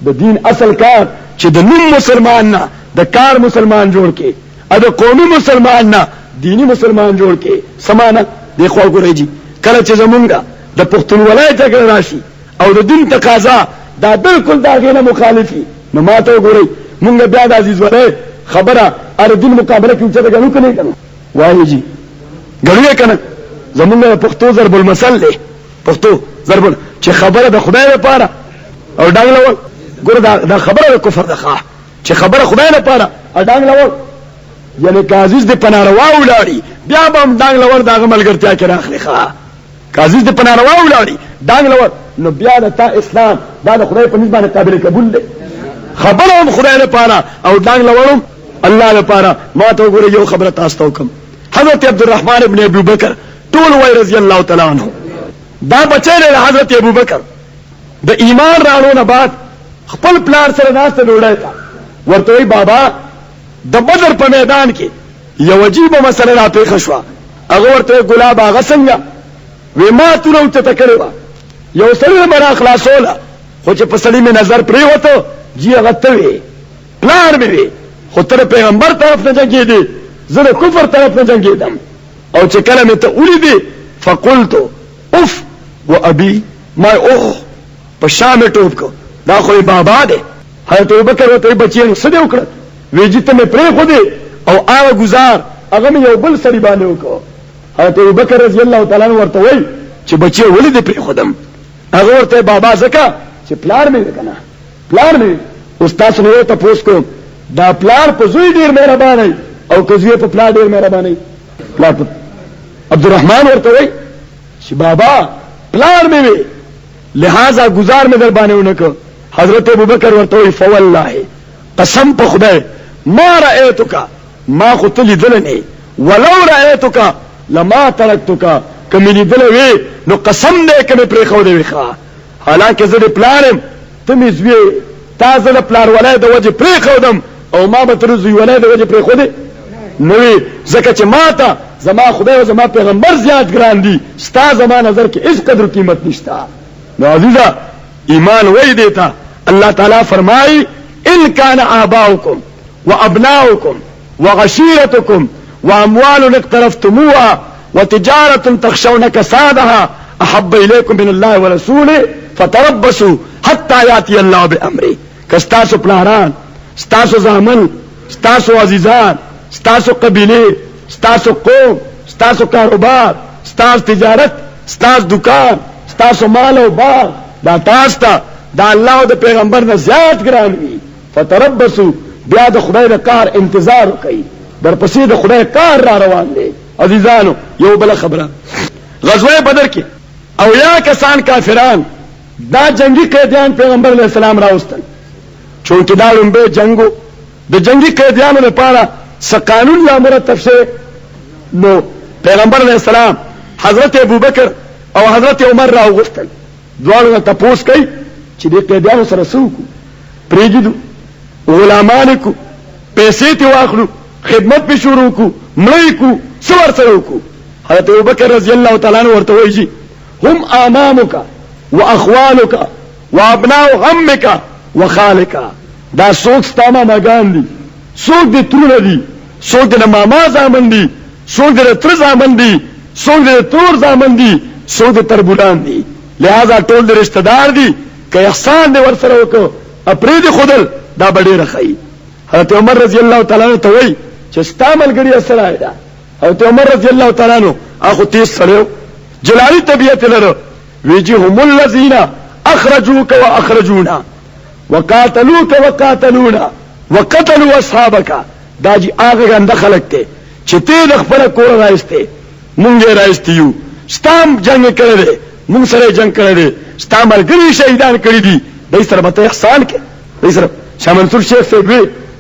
[SPEAKER 1] د دین اصل کار چې د نوم مسلمان نه د کار مسلمان جوړ کې، ا د قومي مسلمان نه دینی مسلمان جوړ کې. سمانه دی خو ګورئ جی کله چې زمونږه د پښتونولۍ جګړه راشي او د دین تقاضا دا بالکل دا غینه مخالفي، نو ماته ګورئ مونږ بیا د عزیز وله خبره ار دین مقابله کې چې دا غنو کنه کنه وایي جی غړوي کنه زمونږ پښتو ضرب المثل له پښتو ضرب چې خبره د خدای لپاره او ډنګ لول ګور دا خبره د کفر ده ښه چې خبره خدای لپاره او ډنګ لول یعنی کازیز د پناروا ولاړی بیا به ډنګ لول دا ملګرتیا کې راخلي ښه کازیز د پناروا ولاړی ډنګ لول نو بیا د تا اسلام دا د خدای په نسبت قابل قبول دی. خبره هم خدای لپاره او ډنګ لولم الله لپاره. ما ته وګوره یو خبره تاسو ته کوم. حضرت عبدالرحمن ابن ابي بکر ټول وای رضی الله تعالی عنہ دا بچی له حضرت ابو بکر د ایمان راړو نه بعد خپل پلار سره ناست ډوډۍ تا ورته وی بابا د بدر په میدان کې یو عجیب مسله را پیښ شو. هغه ورته ګلاب هغه څنګه وی ما تورو ته تکړه یو سره مرا خلاصوله خو چې په سړی می نظر پری وته جی هغه ته وی پلار می وی خو تر پیغمبر طرف نه جنگیدی زه د کفر طرف نه جنگیدم او چې کله می ته ولیدي فقلت اف و ابي ما اوه په شام ټوب کو دا خو بابا دی. حضرت ابوبکر ورته بچی څه دی وکړه ویجی ته می پری خو دی او هغه گزار هغه یو بل سړي باندې وکړه. حضرت ابوبکر رضی الله تعالی عنہ ورته وای چې بچی ولید پری خودم هغه ورته بابا زکه چې پلار می وکنه پلار می استاد نو ته پوس کو دا پلار په زوی ډیر مهرباني او کزوی په پلار ډیر مهرباني. پلار عبدالرحمن ورته وای چې بابا پلار می وی لہذا گزار میں در بانے انکو. حضرت ابوبکر ورته وای فوالله قسم په خدای ما رأيتك ما خطلی دلنی ولو رأيتك لما ترکتك کمی دلوی نو قسم دے کمی پری خو دی وخا حالانکه زه د پلانم تمی زوی تا زه د پلار ولای د وجه پری خودم او ما به تر زوی ولای د وجه پری خو دی نوې زکه چې ما ته زما خدای او زما پیغمبر زیات ګران دي ستا زما نظر کې اس قدر قیمت نشتا. نو عزیزا ایمان وای دیتا الله تعالی فرمای ان كان آباؤكم وابناؤكم وعشيرتكم واموال اقترفتموها وتجارة تخشون كسادها احب اليكم من الله ورسوله فتربصوا حتى ياتي الله بامره. کستاسو پلاران، ستاسو زامن، ستاسو عزیزان، ستاسو قبیله، ستاسو قوم، ستاسو کاروبار، ستاسو تجارت، ستاسو دکان، ستاسو مال او باغ دا تاسو ته دا الله او د پیغمبر نه زیات ګران وي. فتربصوا بیا د خدای د کار انتظار وکړئ، درپسې د خدای کار را روان دی. عزیزانو یو بل خبره، غزوه بدر کې او یا کسان کافران دا جنگی قیدیان پیغمبر علیہ السلام راوستل، چونکه دا لومبه جنگو د جنگی قیدیانو لپاره څه قانون یا مرتب شوی. نو پیغمبر علیہ السلام حضرت ابوبکر او حضرت عمر راوغوښتل، دواړو نه تپوس کوي چې د قیدیانو سره څه وکړو، پرېږدو غلامان کو، پیسې ته واخلو، خدمت په شروع کو، مړی کو، څه ورسره وکړو. حضرت ابوبکر رضی الله تعالی عنہ ورته وایي هم امامک واخوالک وابناء عمک وخالک، دا څوک ستا ماماګان دي، څوک د ترونه دي، څوک د ماما زامن دي، څوک د تر زامن دي، څوک د تور زامن دي، څوک د تربولان دي، لہذا ټول د رشتہ دار دي. که احسان دې ورسره وکړو اپریدي خودل دا به ډېره ښایي. حضرت عمر رضی الله تعالی عنہ ته وایي چې ستا ملګري سره ده. حضرت عمر رضی الله تعالی عنہ هغه تیز سره جلالی طبیعت لرو، ویجی هم الذین اخرجوک واخرجونا وقاتلوک وقاتلونا وقتلوا اصحابک. دا جی هغه غنده خلک ته چې ته د خپل کور راځته، مونږ راځتیو، ستام جنگ کړی دی، مونږ سره جنگ کړی دی، ستا ملګري شهیدان کړی دي، دای سره به احسان کې. دای سره شاه منصور شیخ صاحب وی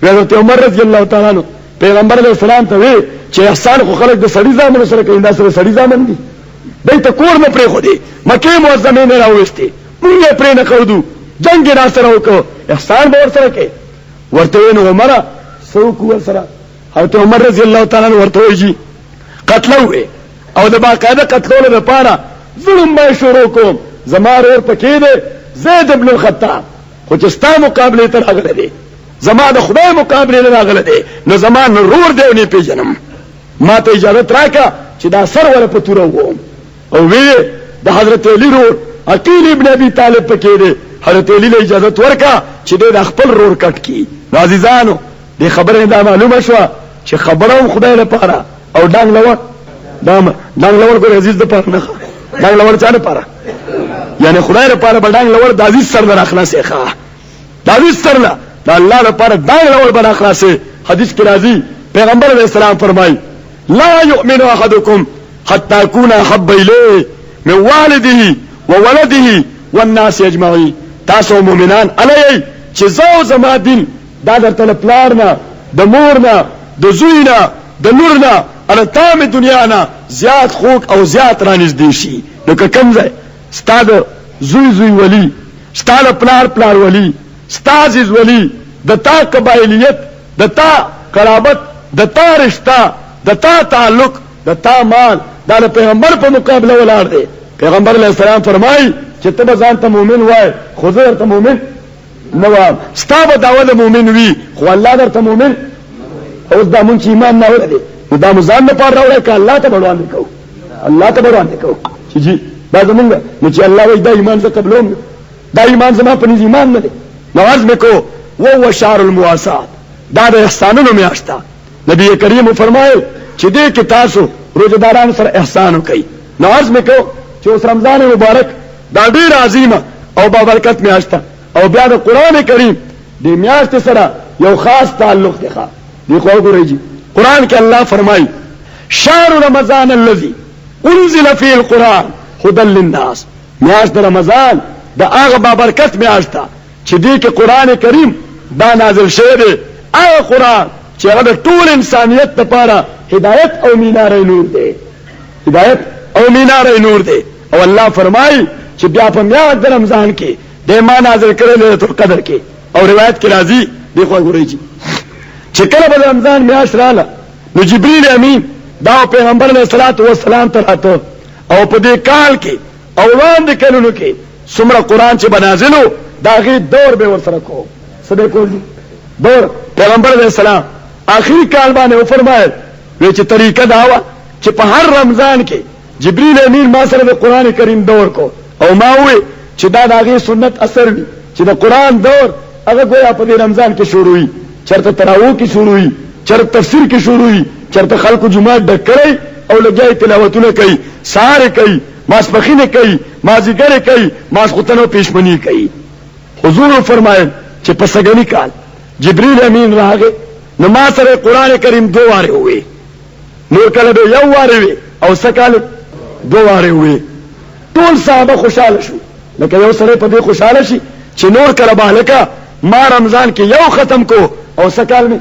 [SPEAKER 1] حضرت عمر رضی الله تعالی عنہ پیغمبر علیہ السلام ته وی چې احسان خو خلک د سړي زامن سره کوي، دا سره سړي زامن دي، دای ته کور نه پرې خو دی، مکه معظمه نه راوستي، مونږ پرې نه کړو، جنگ را سره وکړو، احسان به ور سره کوي. ورته نو عمر څوک ور سره؟ حضرت عمر رضی الله تعالی عنہ ورته وی قتلوه او د باقاعده قتلولو لپاره ظلم به شروع کوم، زما ور پکې دی زید ابن الخطاب، خو چې ستا مقابله ته راغلی دی، زما د خدای مقابله نه راغلی دی، نو زما نور دی او نه پیژنم، ما ته اجازه راکړه چې دا سر ور په توره ووم. او وی د حضرت علی رور عقیل ابن ابي طالب پکې دی، حضرت علی له اجازه ورکړه چې د خپل رور کټ کی. عزیزانو دې خبره دا معلومه شو چې خبره خدای لپاره او ډنګ لور ډنګ لور کو عزیز د پاره نه، ډنګ لور چا لپاره؟ یعنی خدای لپاره بډنګ لور د عزیز سر نه اخلاص ښه، د عزیز سر نه د الله لپاره ډنګ لور بل اخلاص. حدیث کې راځي پیغمبر علیہ السلام فرمایي لا يؤمن احدكم حتى يكون احب اليه من والده وولده والناس اجمعين. تاسو مؤمنان علی چې زو زما دین دا درته پلار نه، د مور نه، د زوی نه، د نور نه، ال تام دنیا نه زیات خوک او زیات رانږدې شي. نو که کوم ځای ستا د زوی ولی، ستا د پلار ولی، ستا عزیز ولی، د تا قبایلیت، د تا قرابت، د تا رشتہ، د تا تعلق، د تا مال دا د پیغمبر په مقابله ولاړ دی. پیغمبر علیہ السلام فرمایي چې ته به ځان ته مؤمن وای، خو زه درته مؤمن نه وایم. ستا به دعوه د مؤمن وي، خو الله درته مؤمن. اوس دا مونږ چې ایمان نه اوري نو دا مزان نه پاره راوړی که الله ته بړوان کوو، الله ته بړوان کوو چې جی دا زمونږ نو چې الله وایي دا ایمان زه قبلوم، دا ایمان زما په نيز ایمان نه دی. نو عرض مې کو وهو شهر المواسات، دا د احسانونو میاشت ده. نبی کریم فرمایل چې دې کې تاسو روزدارانو سره احسان وکړئ. نو عرض مې کو چې اوس رمضان مبارک دا ډېر عظیمه او بابرکت میاشت ده، او بیا د قران کریم دې میاشت سره یو خاص تعلق دی. دی خو وګورئ جی قران کې الله فرمایي شهر رمضان الذي انزل فيه القران هدى للناس. میاشت رمضان دا هغه بابرکت میاشت ده چې دې کې قران کریم دا نازل شوی دی، هغه قران چې هغه د ټول انسانیت لپاره هدایت او مینار نور دی، هدایت او مینار نور دی. او الله فرمایي چې بیا په میاشت د رمضان کې د ما نازل کړل ليلۃ القدر کې. او روایت کې راځي دی خو وګورئ چې کله به رمضان میاشت رااله نو جبرئیل امین دا پیغمبر علیہ الصلوۃ والسلام ته راته، او په دې کال کې او وړاندې کلونو کې څومره قران چې بنازلو دا غي دور به ورسره کو. څه به کول دور پیغمبر علیہ السلام آخری کال باندې وفرمایل وی چې طریقه داوا چې په هر رمضان کې جبريل امین ما سره د قران کریم دور کو او ما وی چې دا دغه سنت اثر وي چې د قران دور هغه گویا په دې رمضان کې شروع وي چرته تراویح کې شروع وي چرته تفسیر کې شروع وي چرته خلکو جمعه ډکړي او لګي تلاوتونه کوي ساره کوي ماسپخینه کوي مازیګر کوي ماسختنو پېشمنی کوي حضور فرمایل چې په سګنی کال جبريل امین راغی نو ما سره قران کریم دوه واره وي نور کله به یو واره وي او سکاله دوه واره وي ټول صحابه خوشاله شو لکه یو سره په دې خوشاله شي چې نور کله بالکه ما رمضان کې یو ختم کو او سکال می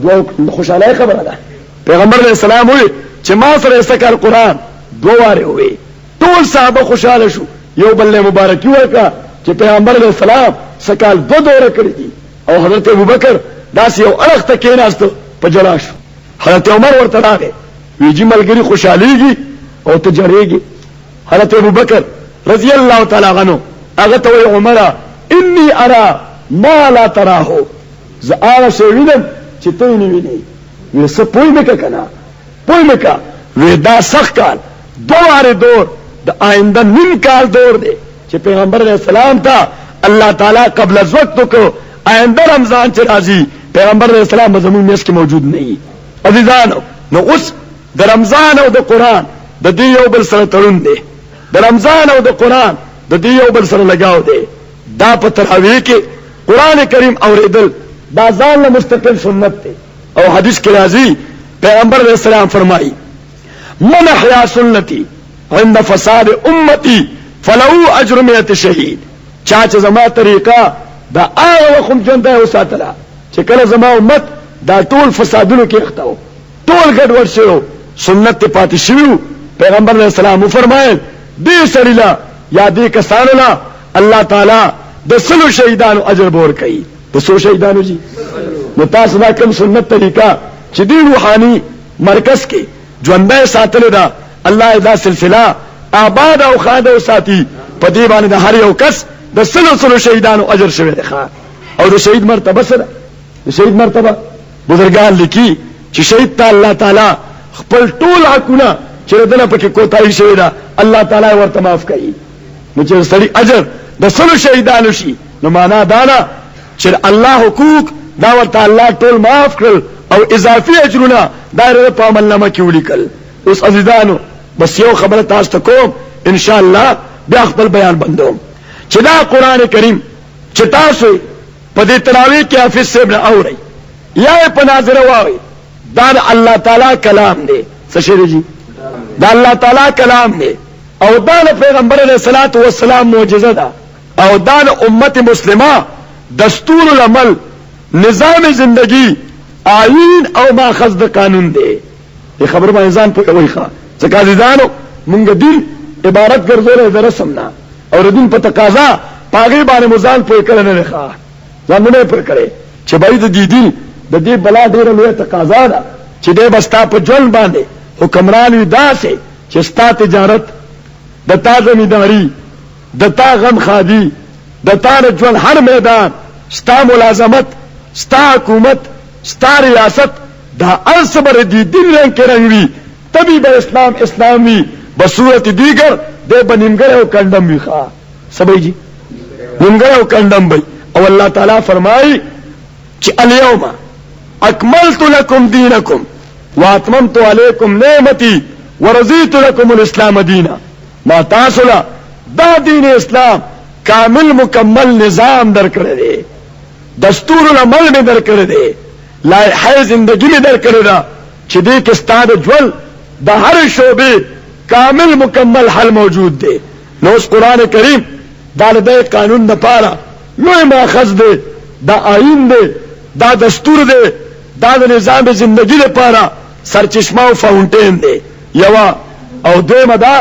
[SPEAKER 1] دوه خوشاله خبره ده پیغمبر علیہ السلام وی چې ما سره سکال قران دوه واره وي ټول صحابه خوشاله شو یو بل مبارکي ورکا چې پیغمبر علیہ السلام سکال دو دوره کړی دي او حضرت ابوبکر داس یو اړخ ته کېناستو په جلا شو حضرت عمر ورته راغی ویجی ملګری خوشاليږي او ته جریږي حضرت ابوبکر رضی الله تعالی عنہ هغه ته وی عمره انی ارى ما لا تراه زآل شوینم چې ته نه ویني وی څه پوي مکه کنه پوي مکه وی دا سخت کال دواره دور د آینده نیم کال دور دی چې پیغمبر علیہ السلام ته الله تعالی قبل از وقت کو آینده رمضان چې راځي پیغمبر علیہ السلام زموږ میس کې موجود نه وي عزیزانو نو اوس د رمضان او د قران د دې یو بل سره تړون دی د رمضان او د قران د دې یو بل سره لگاو دی دا په تراویح کې قران کریم اوریدل دا ځان له مستقل سنت دی او حدیث کې راځي پیغمبر علیہ السلام فرمایي من احیا سنتي عند فساد امتي فلو اجر 100 شهید چا چې زما طریقه دا هغه کوم ژوند دی وساتله چې کله زما امت دا ټول فسادونو کې اختاو ټول ګډوډ شو سنت پاتې شو پیغمبر علیہ السلام فرمایل دې سړیلا یا دې کسانو لا الله تعالی د سلو شهیدانو اجر بور کوي د سلو شهیدانو جی نو تاسو دا کوم سنت طریقہ چې دې روحاني مرکز کې ژوندۍ ساتل دا الله دا سلسله آباد او خاده او ساتي په دې باندې د هر یو کس د سلو شهیدانو اجر شوی دی او د شهید مرتبه سره د شهید مرتبه بزرګان لیکي چې شهید ته الله تعالی خپل ټول حقونه چې دنه پکې کوتاهي شوی دا الله تعالی ورته معاف کوي نو چې سړي اجر د سلو شهیدانو شي نو معنا دا نه چې الله حقوق دا ورته الله ټول معاف کړل او اضافي اجرونه دا په عمل نامه کې ولیکل اوس عزیزانو بس یو خبره تاسو ته کوم ان شاء الله بیا خپل بیان بندوم چې دا قران کریم چې تاسو په دې تراویح کې حافظ صاحب نه اوري یا په ناظره وایي دا الله تعالی کلام دی څه شي دی دا الله تعالی کلام دی او دا پیغمبر علیہ الصلوۃ والسلام معجزه ده او دا امت مسلمه دستور العمل نظام زندگی آئین او ماخذ د قانون دی یہ خبر باندې ځان په وای ښه ځکه ځانو مونږ دین عبارت ګرځولې د رسم نه او د دین په تقاضا پاګې باندې مزان په کړه نه ښه ځان نه پر کړي چې باید د دین د دې بلا ډیره لوی تقاضا ده چې دې بستا په ځل باندې حکمران وي داسې چې ستا تجارت د تا زمینداری د تا غم خادي د تا ژوند هر میدان ستا ملازمت ستا حکومت ستا ریاست دا الصبر دی دین رنگ کے رنگوی تبھی با اسلام اسلامی بصورت دیگر دے بنمگر او کنڈم بھی خواہ سبھی جی نمگر او کنڈم بھی او اللہ تعالیٰ فرمائی چی الیوم اکملت لکم دینکم واتممت علیکم نعمتی ورضیت لکم الاسلام دینا ما تاسولا دا دین اسلام کامل مکمل نظام در کردے دستور العمل میں در کردے لائحہ زندگی میں در کردہ چی دے کستاد جول دا ہر شعبے کامل مکمل حل موجود دے نو اس قرآن کریم دا لدے قانون دا پارا لوئے ماخذ دے دا آئین دے دا دستور دے دا نظام زندگی دے پارا سرچشمہ و فاؤنٹین دے یوا او دے مدا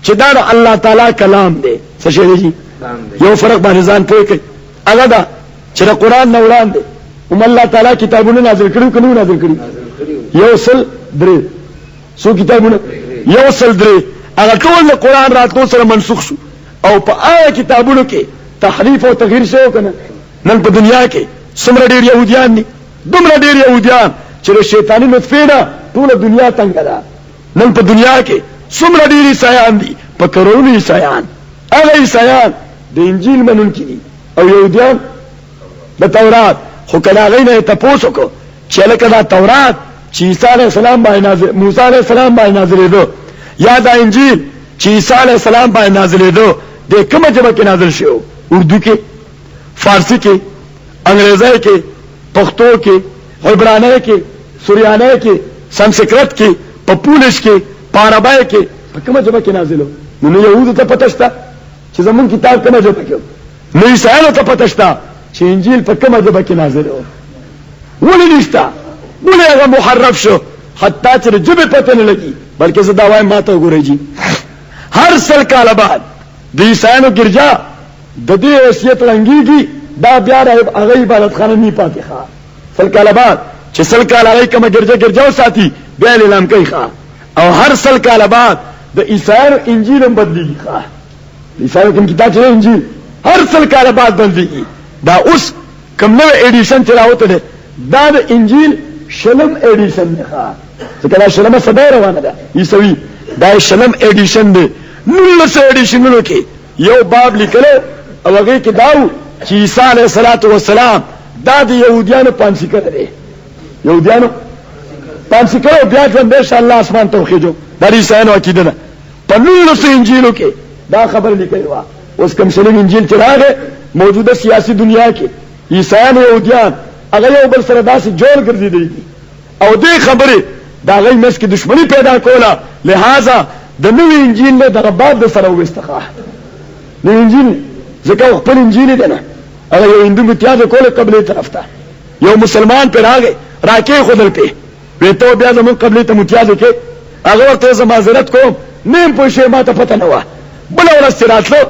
[SPEAKER 1] چی دا اللہ تعالی کلام دے سشے جی یو فرق با نظام پوئے کئی اگا دا چی دا قرآن نوران دے ام اللہ تعالی کتابوں نازل کریو کنو نازل کریو یو سل درے سو کتابوں یو سل درے اگر ټول قرآن راتلو سره منسوخ شو او په هغه کتابونو کې تحریف او تغییر شوی کنه نن په دنیا کې څومره ډېر يهوديان دي، دومره ډېر يهوديان چې د شیطاني نطفې نه ټوله دنیا تنګه ده. نن په دنیا کې څومره ډېر عیسایان دي، په کروڑونو عیسایان. هغه عیسایان د انجیل منونکي دي او يهوديان د تورات. خو کله هغوی نه یې تپوس وکړو چې لکه دا تورات چې عیسی علیه السلام باندې موسی علیه السلام باندې نازلېدو، یا دا انجیل چې عیسی علیه السلام باندې نازلېدو، د کومه ژبه کې نازل شوی؟ اردو کې، فارسی کې، انګریزی کې، پښتو کې، عبرانی کې، سوریانی کې، سنسکرت کې، په پولش کې، په عربی کې، په کومه ژبه کې نازل و؟ نو یهودو ته پته شته چې زمونږ کتاب کومه ژبه کې و، نو عیسایانو ته پته شته چې انجیل په کومه ژبه کې نازل و. ولې نشته؟ ولې هغه محرف شو حتی چې د ژبې پته نه لګي؟ بلکې زه دا وایم ما ته وګورئ جي، هر 100 کاله بعد د عیسایانو ګرجا د دې حیثیت رنګېږي، دا بیا هغه عبادتخانه نه پاتې ښه. 100 کاله بعد چې 100 کاله هغوی کومه ګرجا وساتي بیا یې اعلان کوي ښه. او هر 100 کاله بعد د عیسایانو انجیل هم بدلېږي ښه. د عیسایانو کوم کتاب چې انجیل هر 100 کاله بعد بدلېږي. دا اوس کوم نوی ایډیشن چې راوته دی دا د انجیل 20 ایډیشن دی ښه. ځکه دا 20 صدۍ روانه ده عیسوي، دا 20 ایډیشن دی. 19 ایډیشنونو کې یو باب لیکلو او هغې کې دا و چې عیسی علیه السلام دا د یهودیانو پانسي کړی دی، یهودیانو پانسي کړی او بیا ژوندی شه الله اسمان ته وخېجو. دا د عیسایانو عقیده ده. په 19 انجیلو کې دا خبره لیکلې وه. اوس کوم شلم انجیل چې راغی موجوده سیاسي دنیا کې عیسایان او یهودیان هغه یو بل سره داسې جوړ ګرځېدلي دي او دې خبرې د هغوی منځ کې دښمني پیدا کوله. لہذا د نوي انجیل نه دغه باب د سره وویسته ښه. نوي انجیل ځکه خپل انجیل دی نه، هغه یو هندو متیازه کوله قبلې طرف ته، یو مسلمان پې راغی راکېښودل پې، وی ته بیا زمونږ قبلې ته متیازه کې. هغه ورته زه معذرت کوم نه یم پوه شوی، ما ته پته نه وه. بله ورځ چې راتلو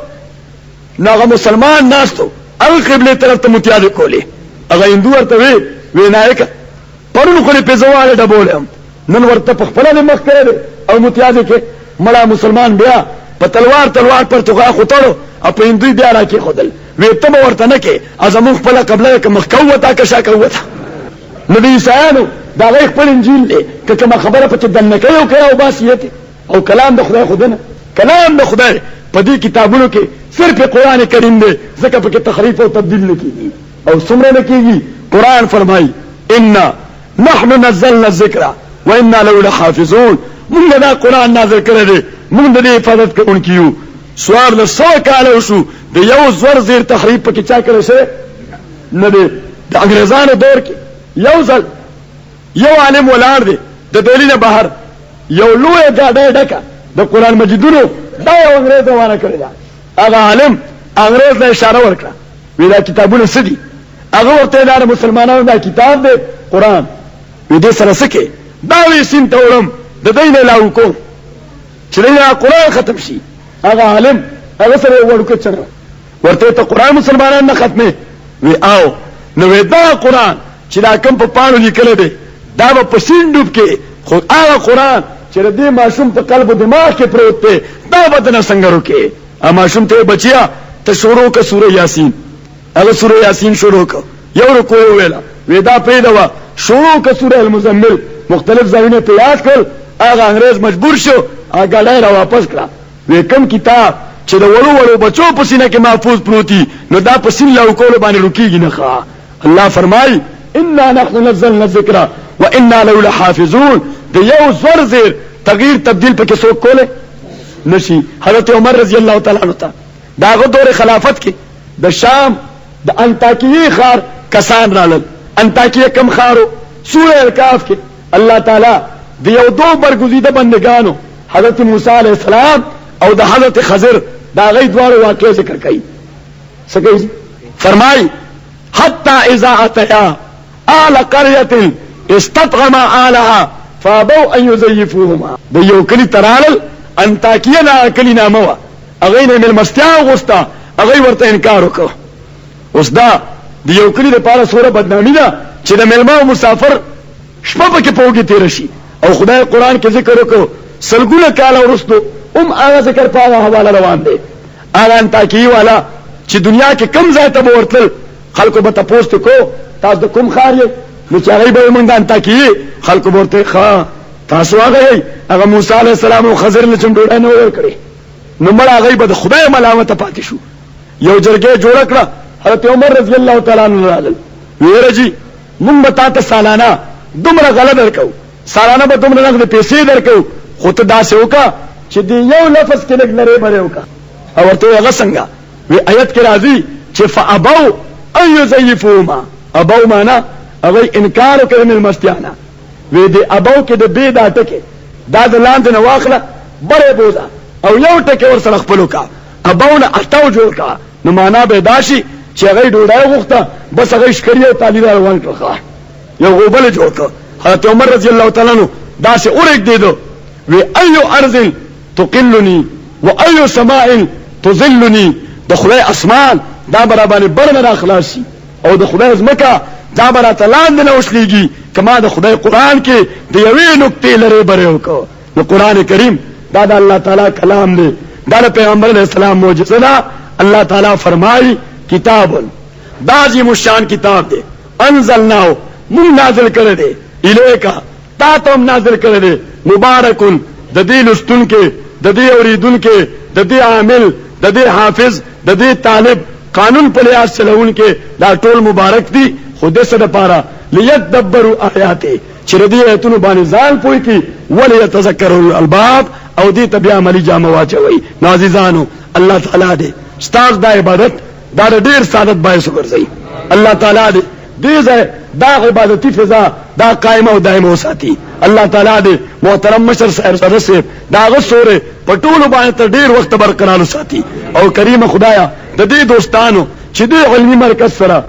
[SPEAKER 1] نو هغه مسلمان ناست و، هغه قبلې طرف ته متیازې کولې. هغه هندو ورته وی نایکه پرون خو دې پې زه واړه ډبولی یم، نن ورته په خپله دې مخ کړی دی او متیازې کې. مړه مسلمان بیا په تلوار پرتوغا خوتړو او په هندوی بیا راکېښودل. وی ته به ورته نه کې زمونږ خپله قبله یې که مخ کوته که شا کوته. نو د عیسایانو د هغوی خپل انجیل دی، که کومه خبره پکې دننه کوي او کوي او باسي او کلام د خدای خو نه، کلام د خدای په دې کتابونو کې صرف قرآن کریم دی، ځکه پکې تحریف او تبدیل نه کېږي. او څومره نه کېږي؟ قرآن فرمایي انا نحن نزلنا الذکر وانا له لحافظون. مونږ دا قرآن نازل کړی دی، مونږ د دې حفاظت کوونکي یو. 1400 کاله وشو د یو زور زیر تحریف پکې چا کړی شوی نه دی. د انګریزانو دور کې یو ځل یو عالم ولاړ دی د دهلي نه بهر، یو لویه ګاډۍ ډکه د قرآن مجیدونو، دا یو انګریز روانه کړې ده. هغه عالم انګریز ته اشاره ورکړه، وی دا کتابونه څه دي؟ هغه ورته دا مسلمانانو دا کتاب دی قرآن. وی دې سره څه کې؟ دا وی سیند ته وړم د دوی نه لاو کوم چې دوی نه قرآن ختم شي. هغه عالم هغه سره یو وړوکی چنه ورته ته قرآن مسلمانان نه ختمې؟ وی آو. نو وی دا قرآن چې دا کوم په پاڼو لیکلی دی دا به په سیند ډوب کې، خو هغه قرآن چې د دې ماشوم په قلب و دماغ کې پروت دی دا به دنه څنګه روکې؟ ماشوم ته بچیا ته شروع که سوره یاسین. هغه سوره یاسین شروع که، یو رکو یې وویله، وی دا پرېږده وه. شروع که سوره المزمل، مختلف ځایونه پې یاد کړل. هغه انګریز مجبور شو هغه ګاډۍ را واپس کړه. وی کوم کتاب چې د وړو بچو په سینه کې محفوظ پروتي نو دا په سین لاو کولو باندې رکېږي نه ښه. الله فرمایي انا نحن نزلنا الذکر وانا له لحافظون. د یو زور زیر تغییر تبدیل پکې څوک کولی نشي. حضرت عمر رضی الله تعالی عنہ ته د هغه دور خلافت کې د شام د انطاکیې ښار کسان رالل. انطاکیه کم ښارو؟ سوره الکهف کې الله تعالی د یو دو برګزیده بندگانو حضرت موسی علیہ السلام او د حضرت خضر د هغوی دواړو واقعې ذکر کوي. څه کوي؟ فرمایي حتی اذا اتیا آل قرية استطعما آلها فابوا ان يزيفوهما. د یو کلي ترالل، انطاکیه دا کلي نامه وه، هغوی نه مېلمستیا وغوښته، هغوی ورته انکار وکړ. اوس دا د یو کلي دپاره څومره بدنامي ده چې د مېلمه او مسافر شپه پکې په اوږې تېره شي. او خدای قرآن کې ذکر وکړو 100 کاله وروستو هم هغه ذکر په هغه حواله روان دی. هغه انطاکیې والا چې دنیا کې کم ځای ته به ورتلل خلکو به تپوس کو تاسو د کوم خار یې؟ نو چې هغه به موږ د انطاکیې خلکو ورته ښه تاسو هغه هغه موسی علیه السلام او خضر له چم ډوډۍ نه ورکړي نو مړ هغه به د خدای ملامت پاتې شو. یو جرګه جوړ کړه، حضرت عمر رضی الله تعالی عنہ راغل، ویره جی مونږ به تاسو سالانه دومره غلط درکو، سالانه به دومره نه پیسې درکو، خو ته داسې وکړه چې دی یو لفظ کې لګ لري بره وکړه. او ورته هغه څنګه وی آیت کې راځي چې فابو ان یزیفوما، ابو معنا هغه انکار کوي من مستیانا، وی دی ابو کې د بی دا ټکي دا د لاندې نه واخله بره بوزا او یو ټکی ور سره خپل وکړه، ابو نه اتاو جوړ کړه. نو معنا به داشي چې هغه ډوډۍ غوښته بس هغه شکریا او تعالی روان کړه، یو غوبل جوړ کړ. حضرت عمر رضی الله تعالی عنہ دا سه اورګ دیدو وی ایو ارض تقلنی و ایو سماء تظلنی، د خدای اسمان دا برابر برنه اخلاصي او د خدای زمکه دا برات لاندې نه وشلېږي کما د خدای قران کې د یوې نقطې لري بره وکړو. نو قران کریم دا د الله تعالی کلام دی، دا د پیغمبر علیہ السلام معجزه ده. الله تعالی فرمایي کتاب دا عظیم الشان کتاب دی، انزلناه من نازل کړی دی، الیکا تا تم نازل کړی دی، مبارکن د دې لستون کې د دې اوریدون کې د دې عامل د دې حافظ د دې طالب قانون په لحاظ چلون کې دا ټول مبارک دي. خود سره پاره لیدبروا آیاته چې دې ایتونو باندې ځان پوي کی وليتذكروا الالباب او دې تبع عملی جامه واچوي. نازیزانو الله تعالی دې ستاسو د عبادت دا ډیر سعادت باعث وګرځي. الله تعالی دې دې ځای دا عبادتي فضا دا قائمه او دائمه وساتي. الله تعالی دې محترم مشر صاحب سره دا غسوره پټول باندې تر ډیر وخت برقرار وساتي. او کریم خدایا د دې دوستانو چې د علمي مرکز سره